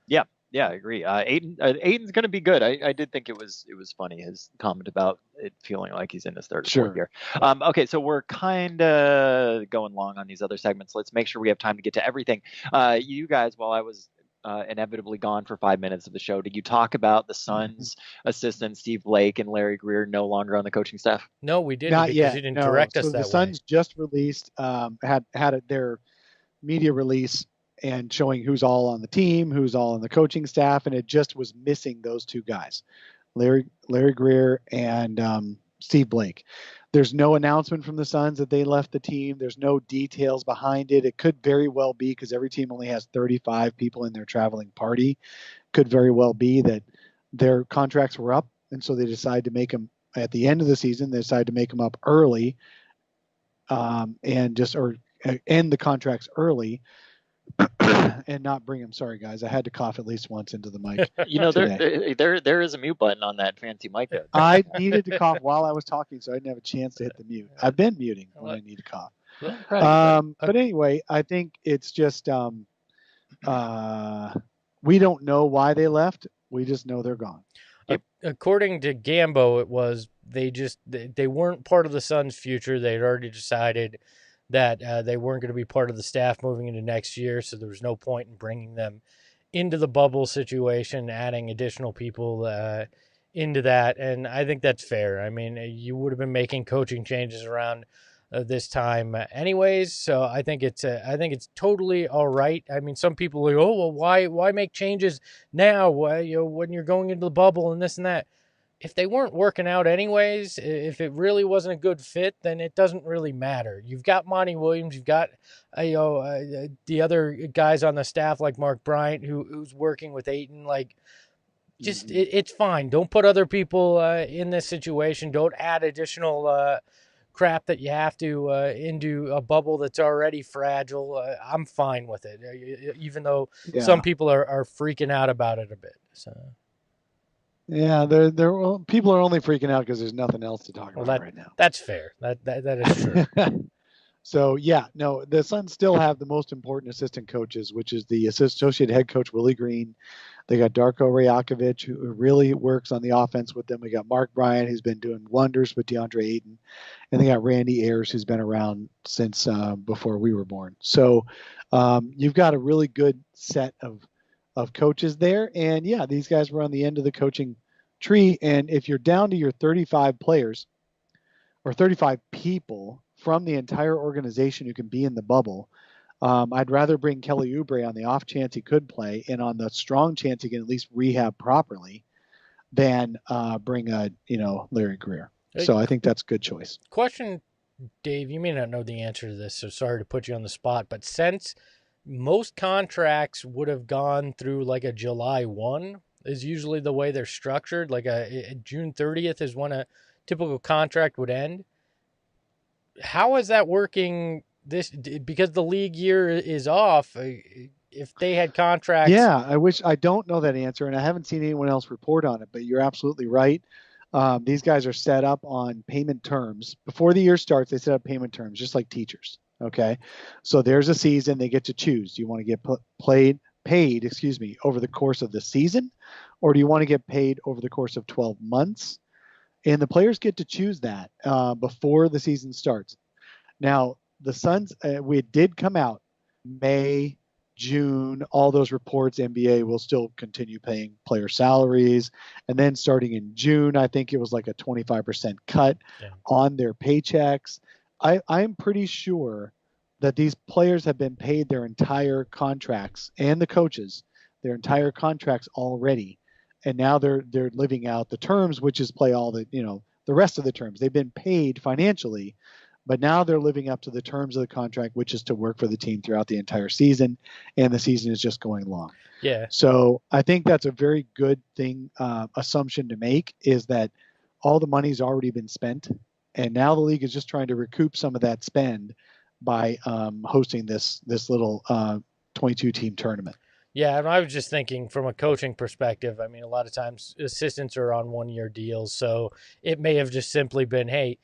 Yeah, I agree. Ayton's going to be good. I did think it was funny, his comment about it feeling like he's in his third or fourth year. Okay, so we're kind of going long on these other segments. Let's make sure we have time to get to everything. You guys, while I was inevitably gone for 5 minutes of the show, did you talk about the Suns assistant Steve Blake and Larry Greer no longer on the coaching staff? No, we didn't. Not yet. You didn't direct us that way. The Suns just released, had their media release and showing who's all on the team, who's all on the coaching staff, and it just was missing those two guys, Larry Greer and Steve Blake. There's no announcement from the Suns that they left the team. There's no details behind it. It could very well be, because every team only has 35 people in their traveling party, could very well be that their contracts were up, and so they decided to make them at the end of the season. They decided to make them up early, and end the contracts early. And not bring him. Sorry, guys. I had to cough at least once into the mic. There is a mute button on that fancy mic there. I needed to cough while I was talking, so I didn't have a chance to hit the mute. I've been muting when I need to cough. But anyway, I think it's just we don't know why they left. We just know they're gone. According to Gambo, it was they weren't part of the Suns' future. They had already decided that they weren't going to be part of the staff moving into next year, so there was no point in bringing them into the bubble situation, adding additional people into that, and I think that's fair. I mean, you would have been making coaching changes around this time anyways, so I think it's totally all right. I mean, some people are like, oh, well, why make changes now? Why, when you're going into the bubble and this and that? If they weren't working out anyways, if it really wasn't a good fit, then it doesn't really matter. You've got Monty Williams, you've got the other guys on the staff like Mark Bryant who's working with Ayton. Like, just it's fine. Don't put other people in this situation. Don't add additional crap that you have to into a bubble that's already fragile. I'm fine with it, even though some people are freaking out about it a bit. So. Yeah, people are only freaking out because there's nothing else to talk about right now. That's fair. That is true. So the Suns still have the most important assistant coaches, which is the associate head coach Willie Green. They got Darko Rajakovic, who really works on the offense with them. We got Mark Bryant, who's been doing wonders with DeAndre Ayton, and they got Randy Ayers, who's been around since before we were born. So you've got a really good set of coaches there. And these guys were on the end of the coaching tree. And if you're down to your 35 players or 35 people from the entire organization who can be in the bubble, I'd rather bring Kelly Oubre on the off chance he could play and on the strong chance he can at least rehab properly than bring Larry Greer. So I think that's a good choice. Question, Dave, you may not know the answer to this, so sorry to put you on the spot, but since most contracts would have gone through like a July 1 is usually the way they're structured, like a June 30th is when a typical contract would end. How is that working this, because the league year is off? If they had contracts. Yeah, I don't know that answer, and I haven't seen anyone else report on it, but you're absolutely right. These guys are set up on payment terms. Before the year starts, they set up payment terms, just like teachers. Okay. So there's a season, they get to choose. Do you want to get paid over the course of the season, or do you want to get paid over the course of 12 months? And the players get to choose that before the season starts. Now, the Suns, we did come out May, June, all those reports, NBA will still continue paying player salaries. And then starting in June, I think it was like a 25% cut on their paychecks. I'm pretty sure that these players have been paid their entire contracts, and the coaches, their entire contracts already. And now they're living out the terms, which is play all the rest of the terms. They've been paid financially, but now they're living up to the terms of the contract, which is to work for the team throughout the entire season, and the season is just going long. Yeah. So I think that's a very good thing, assumption to make, is that all the money's already been spent, and now the league is just trying to recoup some of that spend by hosting this little 22-team tournament. Yeah, and I was just thinking from a coaching perspective, I mean, a lot of times assistants are on one-year deals, so it may have just simply been, hey,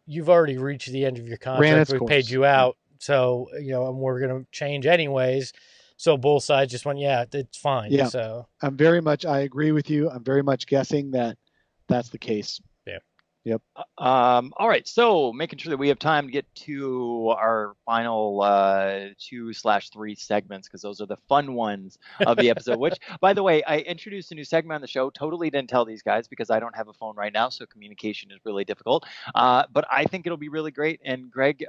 you've already reached the end of your contract, we paid you out, so, and we're going to change anyways. So both sides just went, yeah, it's fine. Yeah, so I agree with you. I'm very much guessing that that's the case. Yeah. Yep. All right. So making sure that we have time to get to our final 2/3 segments, because those are the fun ones of the episode, which, by the way, I introduced a new segment on the show. Totally didn't tell these guys because I don't have a phone right now. So communication is really difficult. But I think it'll be really great. And Greg,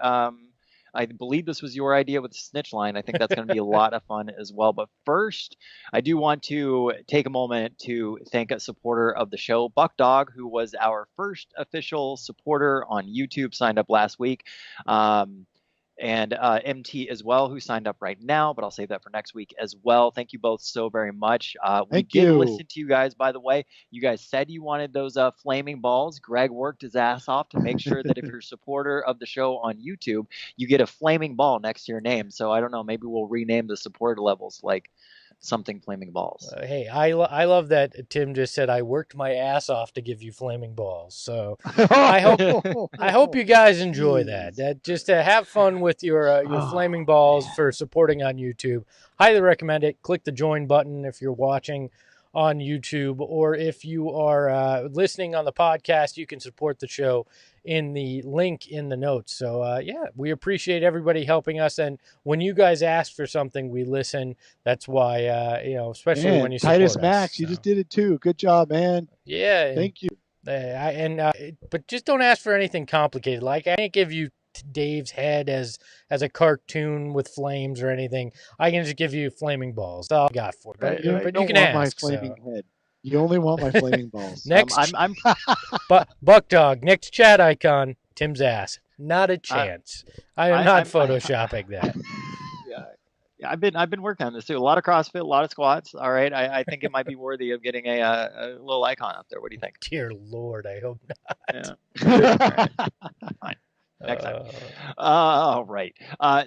I believe this was your idea with the Snitch line. I think that's going to be a lot of fun as well. But first, I do want to take a moment to thank a supporter of the show, Buck Dog, who was our first official supporter on YouTube, signed up last week. And MT as well, who signed up right now, but I'll save that for next week as well. Thank you both so very much. We did listen to you guys, by the way. You guys said you wanted those flaming balls. Greg worked his ass off to make sure that if you're a supporter of the show on YouTube, you get a flaming ball next to your name. So I don't know, maybe we'll rename the supporter levels like something flaming balls. Hey, I love that Tim just said I worked my ass off to give you flaming balls. So I hope you guys enjoy that. Just to have fun with your flaming balls for supporting on YouTube. Highly recommend it. Click the join button if you're watching on YouTube, or if you are listening on the podcast, you can support the show in the link in the notes. So we appreciate everybody helping us, and when you guys ask for something, we listen. That's why especially when you support Titus us, Max, you just did it too. Good job, man. Yeah, thank you. But just don't ask for anything complicated. Like, I can't give you Dave's head as a cartoon with flames or anything. I can just give you flaming balls. That's all I got for it. But you can ask. My flaming head. You only want my flaming balls. Next, Buck Dog. Next chat icon, Tim's ass. Not a chance. I am not photoshopping that. Yeah, I've been working on this too. A lot of CrossFit, a lot of squats. All right, I think it might be worthy of getting a little icon up there. What do you think? Dear Lord, I hope not. Yeah. Fine. Next time. All right.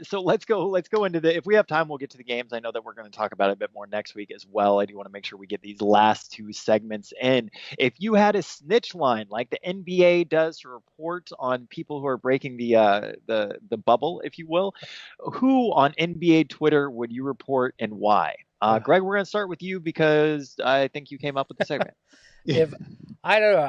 So let's go into if we have time, we'll get to the games. I know that we're going to talk about it a bit more next week as well. I do want to make sure we get these last two segments in. If you had a snitch line like the NBA does to report on people who are breaking the bubble, if you will, who on NBA Twitter would you report and why? Greg, we're going to start with you because I think you came up with the segment. If I don't know,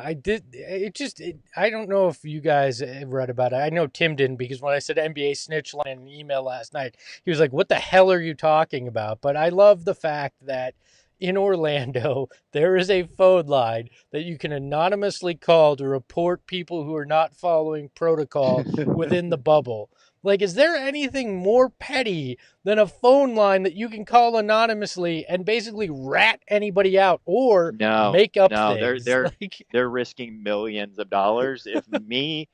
I don't know if you guys have read about it. I know Tim didn't, because when I said NBA snitch line in an email last night, he was like, "What the hell are you talking about?" But I love the fact that in Orlando, there is a phone line that you can anonymously call to report people who are not following protocol within the bubble. Like, is there anything more petty than a phone line that you can call anonymously and basically rat anybody out or make up things? They're risking millions of dollars. If me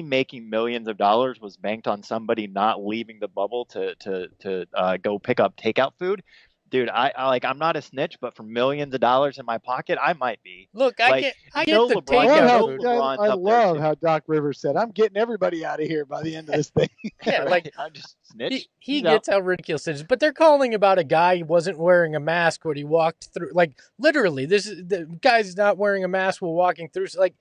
making millions of dollars was banked on somebody not leaving the bubble to go pick up takeout food, dude, I'm not a snitch, but for millions of dollars in my pocket, I might be. Look, I get no the LeBron, takeout no food. LeBron's I up there, love too. how Doc Rivers said, "I'm getting everybody out of here by the end of this thing." Yeah, like I'm just snitch. he gets how ridiculous it is. But they're calling about a guy who wasn't wearing a mask when he walked through. Like, literally, this is the guy's not wearing a mask while walking through. So, like,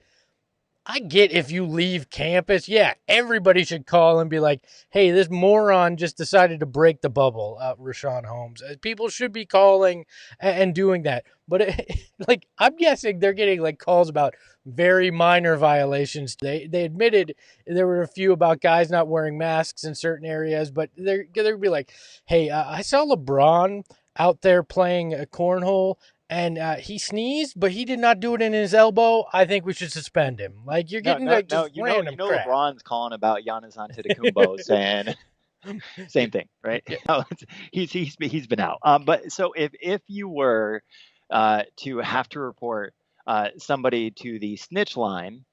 I get if you leave campus, yeah, everybody should call and be like, hey, this moron just decided to break the bubble, Rashawn Holmes. People should be calling and doing that. But, like, I'm guessing they're getting, like, calls about very minor violations. They admitted there were a few about guys not wearing masks in certain areas, but they're going to be like, hey, I saw LeBron out there playing a cornhole, and he sneezed, but he did not do it in his elbow. I think we should suspend him. Like, you're getting random crap. LeBron's calling about Giannis Antetokounmpo saying same thing, right? Yeah. He's been out. But so if you were to have to report somebody to the snitch line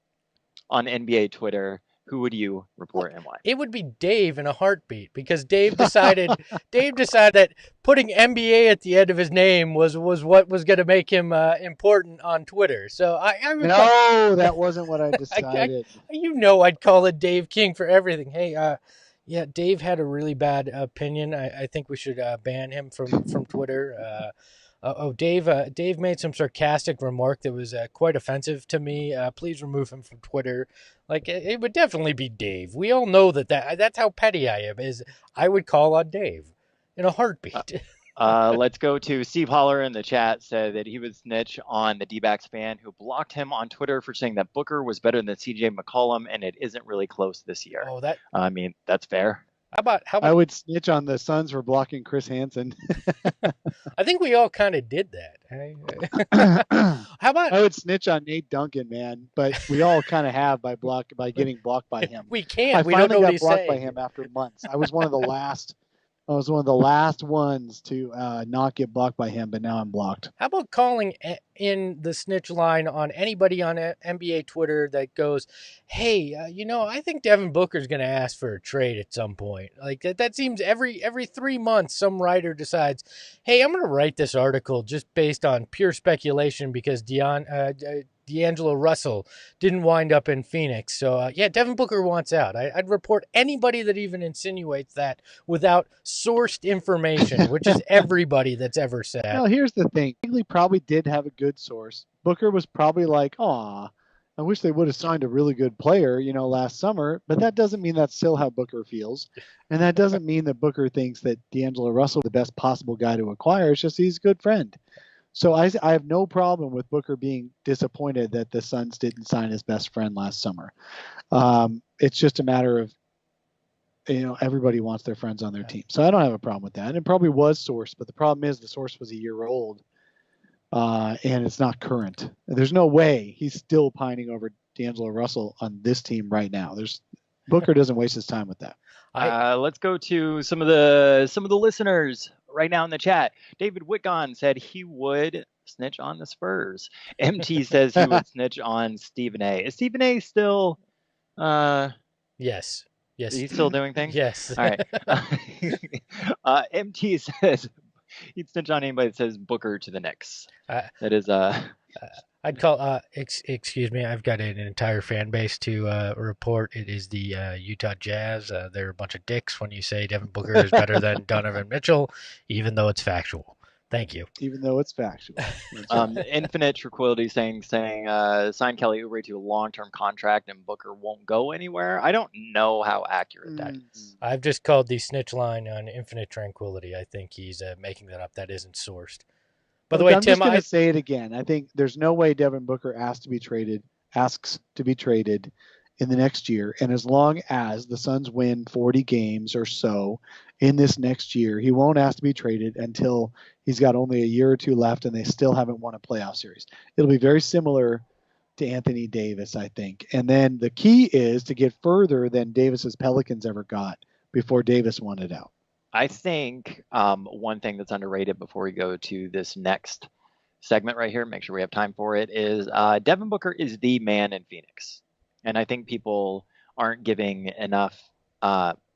on NBA Twitter, who would you report and why? It would be Dave in a heartbeat, because Dave decided that putting NBA at the end of his name was what was going to make him important on Twitter. So that wasn't what I decided. I'd call it Dave King for everything. Hey, yeah, Dave had a really bad opinion. I think we should ban him from Twitter. Dave made some sarcastic remark that was quite offensive to me. Please remove him from Twitter. Like, it would definitely be Dave. We all know that's how petty I am. Is I would call on Dave in a heartbeat. Let's go to Steve Holler in the chat. Said that he would snitch on the D-backs fan who blocked him on Twitter for saying that Booker was better than C.J. McCollum, and it isn't really close this year. Oh, I mean, that's fair. How about I would snitch on the Suns for blocking Chris Hansen. I think we all kind of did that. How about I would snitch on Nate Duncan, man, but we all kind of have by getting blocked by him. We can't. We finally got blocked by him after months. I was one of the last ones to not get blocked by him, but now I'm blocked. How about calling in the snitch line on anybody on NBA Twitter that goes, hey, I think Devin Booker's going to ask for a trade at some point. Like, that seems every 3 months some writer decides, hey, I'm going to write this article just based on pure speculation because D'Angelo Russell didn't wind up in Phoenix. So, Devin Booker wants out. I'd report anybody that even insinuates that without sourced information, which is everybody that's ever said. Well, here's the thing. Higley probably did have a good source. Booker was probably like, aw, I wish they would have signed a really good player, last summer. But that doesn't mean that's still how Booker feels. And that doesn't mean that Booker thinks that D'Angelo Russell is the best possible guy to acquire. It's just he's a good friend. So I have no problem with Booker being disappointed that the Suns didn't sign his best friend last summer. It's just a matter of, everybody wants their friends on their team. So I don't have a problem with that. And it probably was sourced, but the problem is the source was a year old and it's not current. There's no way he's still pining over D'Angelo Russell on this team right now. Booker doesn't waste his time with that. Let's go to some of the listeners right now in the chat. David Whitgon said he would snitch on the Spurs. MT says he would snitch on Stephen A. Is Stephen A still? Yes. He's still doing things? Yes. All right. MT says he'd snitch on anybody that says Booker to the Knicks. That is I'd call. Excuse me. I've got an entire fan base to report. It is the Utah Jazz. They're a bunch of dicks when you say Devin Booker is better than Donovan Mitchell, even though it's factual. Thank you. Even though it's factual. Infinite Tranquility saying sign Kelly Oubre to a long-term contract and Booker won't go anywhere. I don't know how accurate that is. I've just called the snitch line on Infinite Tranquility. I think he's making that up. That isn't sourced. By the way, I'm Tim, just going to say it again. I think there's no way Devin Booker asks to be traded in the next year. And as long as the Suns win 40 games or so in this next year, he won't ask to be traded until he's got only a year or two left and they still haven't won a playoff series. It'll be very similar to Anthony Davis, I think. And then the key is to get further than Davis's Pelicans ever got before Davis won it out. I think one thing that's underrated before we go to this next segment right here, make sure we have time for it, is Devin Booker is the man in Phoenix. And I think people aren't giving enough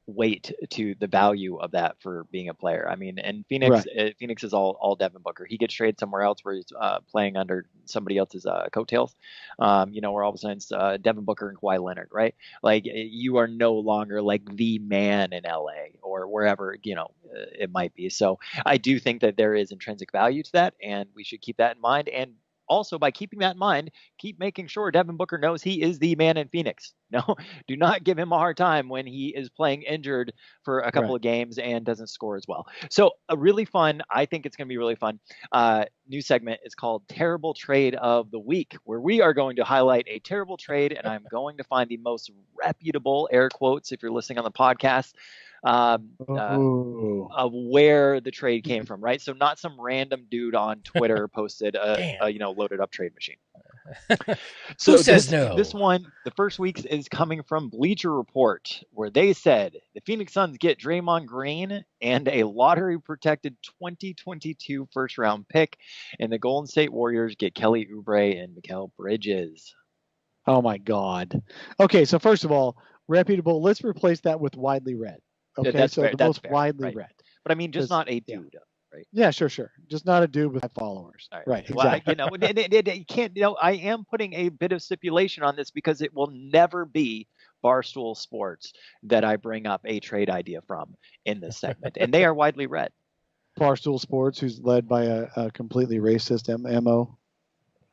weight to the value of that for being a player. I mean, and Phoenix, right. Phoenix is all Devin Booker. He gets traded somewhere else where he's playing under somebody else's coattails. Where all of a sudden it's Devin Booker and Kawhi Leonard, right? Like you are no longer like the man in LA or wherever it might be. So I do think that there is intrinsic value to that, and we should keep that in mind. And also, by keeping that in mind, keep making sure Devin Booker knows he is the man in Phoenix. No, do not give him a hard time when he is playing injured for a couple of games and doesn't score as well. So I think it's going to be really fun. New segment is called Terrible Trade of the Week, where we are going to highlight a terrible trade, and I'm going to find the most reputable, air quotes, if you're listening on the podcast, of where the trade came from, right? So not some random dude on Twitter posted a loaded up trade machine. So who says no? This one, the first week's is coming from Bleacher Report, where they said the Phoenix Suns get Draymond Green and a lottery protected 2022 first round pick, and the Golden State Warriors get Kelly Oubre and Mikal Bridges. Oh my God. Okay, so first of all, reputable. Let's replace that with widely read. Okay, that's so fair. the That's most fair, widely right. read. But I mean, just not a dude, right? Yeah, sure. Just not a dude with 5 followers. Right, exactly. Well, you can't. I am putting a bit of stipulation on this because it will never be Barstool Sports that I bring up a trade idea from in this segment, and they are widely read. Barstool Sports, who's led by a completely racist MO.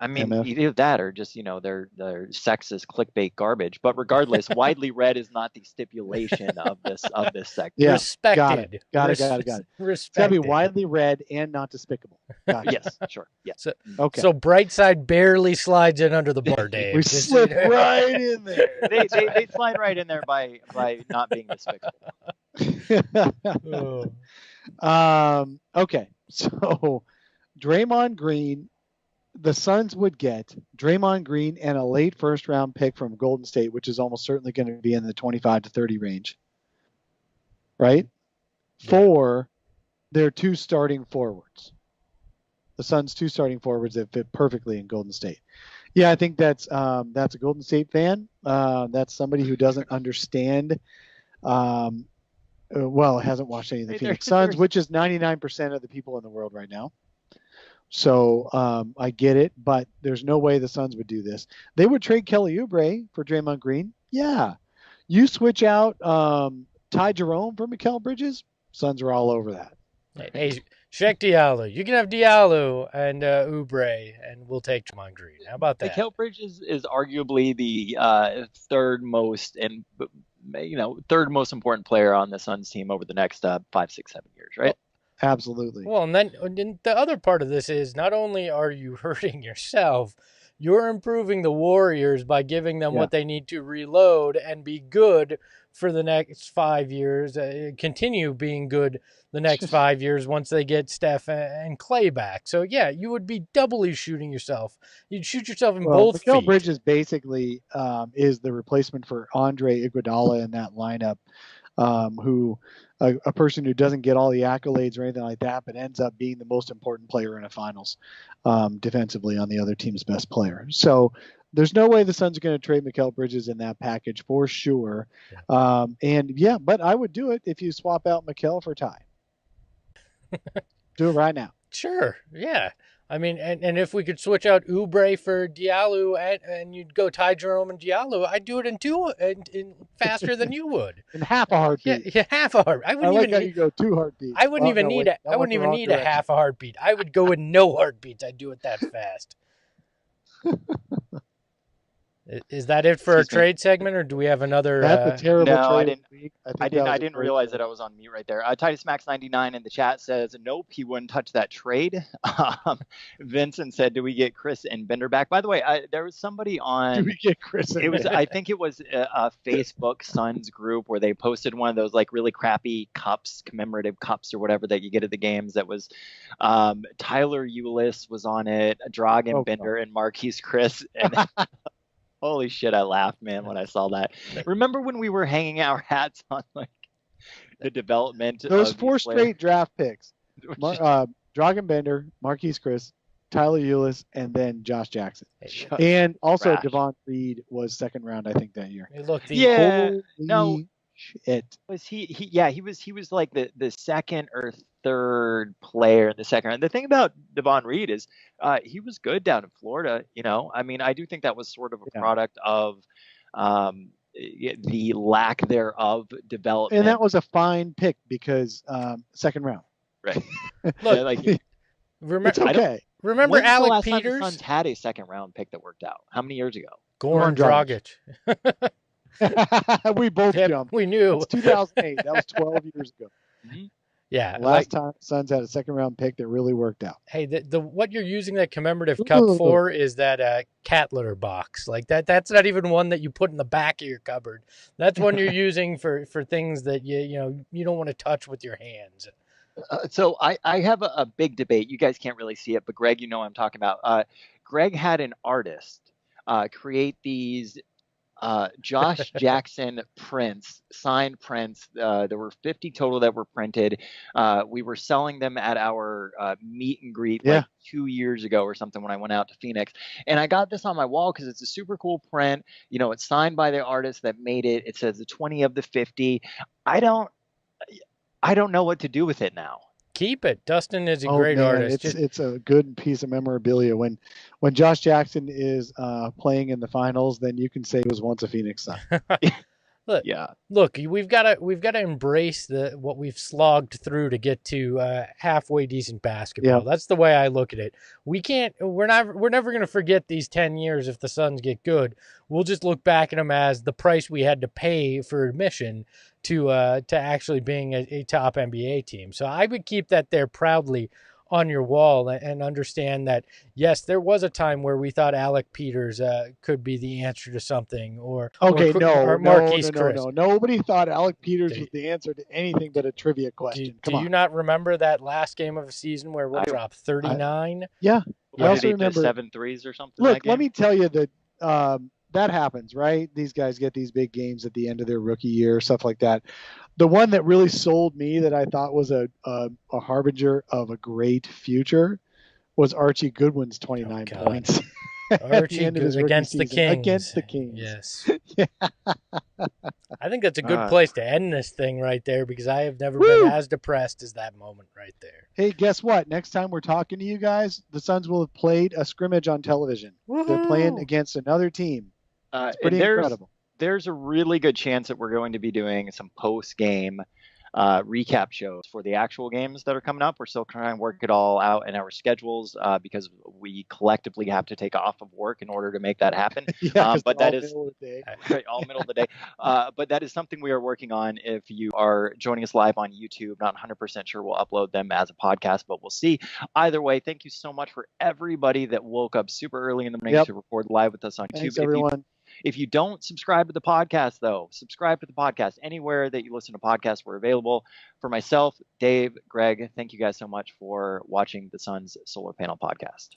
I mean, either that or just, they're sexist clickbait garbage. But regardless, widely read is not the stipulation of this segment. Yeah, respected. Got it. Respected. It's got to be widely read and not despicable. Gotcha. Yes, sure. Yeah. So, okay. So Brightside barely slides in under the bar, Dave. We slip right in there. They slide right in there by not being despicable. Okay, so Draymond Green. The Suns would get Draymond Green and a late first-round pick from Golden State, which is almost certainly going to be in the 25 to 30 range, right? For their 2 starting forwards. The Suns' 2 starting forwards that fit perfectly in Golden State. Yeah, I think that's a Golden State fan. That's somebody who doesn't understand, hasn't watched any of the Phoenix Suns, which is 99% of the people in the world right now. So I get it, but there's no way the Suns would do this. They would trade Kelly Oubre for Draymond Green. Yeah. You switch out Ty Jerome for Mikal Bridges, Suns are all over that. Hey, Sheck Diallo. You can have Diallo and Oubre, and we'll take Draymond Green. How about that? Mikal Bridges is arguably the third most important player on the Suns team over the next 5, 6, 7 years, right? Absolutely. Well, and then the other part of this is not only are you hurting yourself, you're improving the Warriors by giving them what they need to reload and be good for the next 5 years, continue being good the next 5 years once they get Steph and Clay back. So, yeah, you would be doubly shooting yourself. You'd shoot yourself in both feet. Mikal Bridges basically is the replacement for Andre Iguodala in that lineup, who a person who doesn't get all the accolades or anything like that, but ends up being the most important player in a finals defensively on the other team's best player. So there's no way the Suns are going to trade Mikal Bridges in that package for sure. But I would do it if you swap out Mikal for Ty. Do it right now. Sure. Yeah. I mean, and if we could switch out Oubre for Diallo and you'd go Ty Jerome and Diallo, I'd do it in faster than you would. In half a heartbeat. Yeah, half a heartbeat. I wouldn't how you go 2 heartbeats. I wouldn't even need a half a heartbeat. I would go with no heartbeats. I'd do it that fast. Is that it for our Excuse me. trade segment, or do we have another? That's a terrible No, I trade didn't- of the week. I didn't great realize trade. that I was on mute right there. Titus Max 99 in the chat says, nope, he wouldn't touch that trade. Vincent said, do we get Chris and Bender back? By the way, there was somebody on. Do we get Chris? It was, I think it was a Facebook Suns group where they posted one of those like really crappy cups, commemorative cups or whatever that you get at the games. That was Tyler Eulis was on it, Dragan Bender, and Marquise Chris. And holy shit, I laughed, man, when I saw that. Remember when we were hanging our hats on like the development? Those 4 straight draft picks: Dragan Bender, Marquise Chris, Tyler Eulis, and then Josh Jackson. And also trash. Devon Reed was second round, I think, that year. Look, Holy shit. Was he was like the second or third player in the second round. The thing about Devon Reed is he was good down in Florida, you know. I mean, I do think that was sort of a product of the lack thereof development. And that was a fine pick because second round. Right. Look, it's okay. Remember When's Alec the last Peters? time the Suns had a second round pick that worked out? How many years ago? Goran Dragic. We both jumped. We knew. It's 2008. That was 12 years ago. Mm-hmm. Yeah. Last time Suns had a second round pick that really worked out. Hey, the what you're using that commemorative cup for is that cat litter box. Like that's not even one that you put in the back of your cupboard. That's one you're using for things that you don't want to touch with your hands. So I have a big debate. You guys can't really see it, but Greg, you know what I'm talking about. Greg had an artist create these Josh Jackson prints, signed prints. There were 50 total that were printed. We were selling them at our meet and greet like 2 years ago or something when I went out to Phoenix. And I got this on my wall because it's a super cool print. You know, it's signed by the artist that made it. It says the 20 of the 50. I don't know what to do with it now. Keep it. Dustin is a great artist. It's a good piece of memorabilia. When Josh Jackson is playing in the finals, then you can say he was once a Phoenix Sun. Look, we've got to embrace what we've slogged through to get to halfway decent basketball. Yeah. That's the way I look at it. We're never going to forget these 10 years if the Suns get good. We'll just look back at them as the price we had to pay for admission to actually being a top NBA team. So I would keep that there proudly on your wall and understand that, yes, there was a time where we thought Alec Peters could be the answer to something or Marquise Chris. No. Nobody thought Alec Peters was the answer to anything but a trivia question. Do you not remember that last game of the season where we'll drop 39? Yeah. I also remember 7 threes or something. Look, let me tell you that that happens, right? These guys get these big games at the end of their rookie year, stuff like that. The one that really sold me that I thought was a harbinger of a great future was Archie Goodwin's 29 points. Archie against the Kings. Against the Kings. Yes. Yeah. I think that's a good place to end this thing right there because I have never been as depressed as that moment right there. Hey, guess what? Next time we're talking to you guys, the Suns will have played a scrimmage on television. Woo-hoo! They're playing against another team. It's pretty incredible. There's a really good chance that we're going to be doing some post-game recap shows for the actual games that are coming up. We're still trying to work it all out in our schedules because we collectively have to take off of work in order to make that happen. But that is all middle of the day. But that is something we are working on. If you are joining us live on YouTube, not 100% sure we'll upload them as a podcast, but we'll see. Either way, thank you so much for everybody that woke up super early in the morning to record live with us on YouTube. Thanks, everyone. If you don't subscribe to the podcast, though, subscribe to the podcast. Anywhere that you listen to podcasts, we're available. For myself, Dave, Greg, thank you guys so much for watching the Suns Solar Panel Podcast.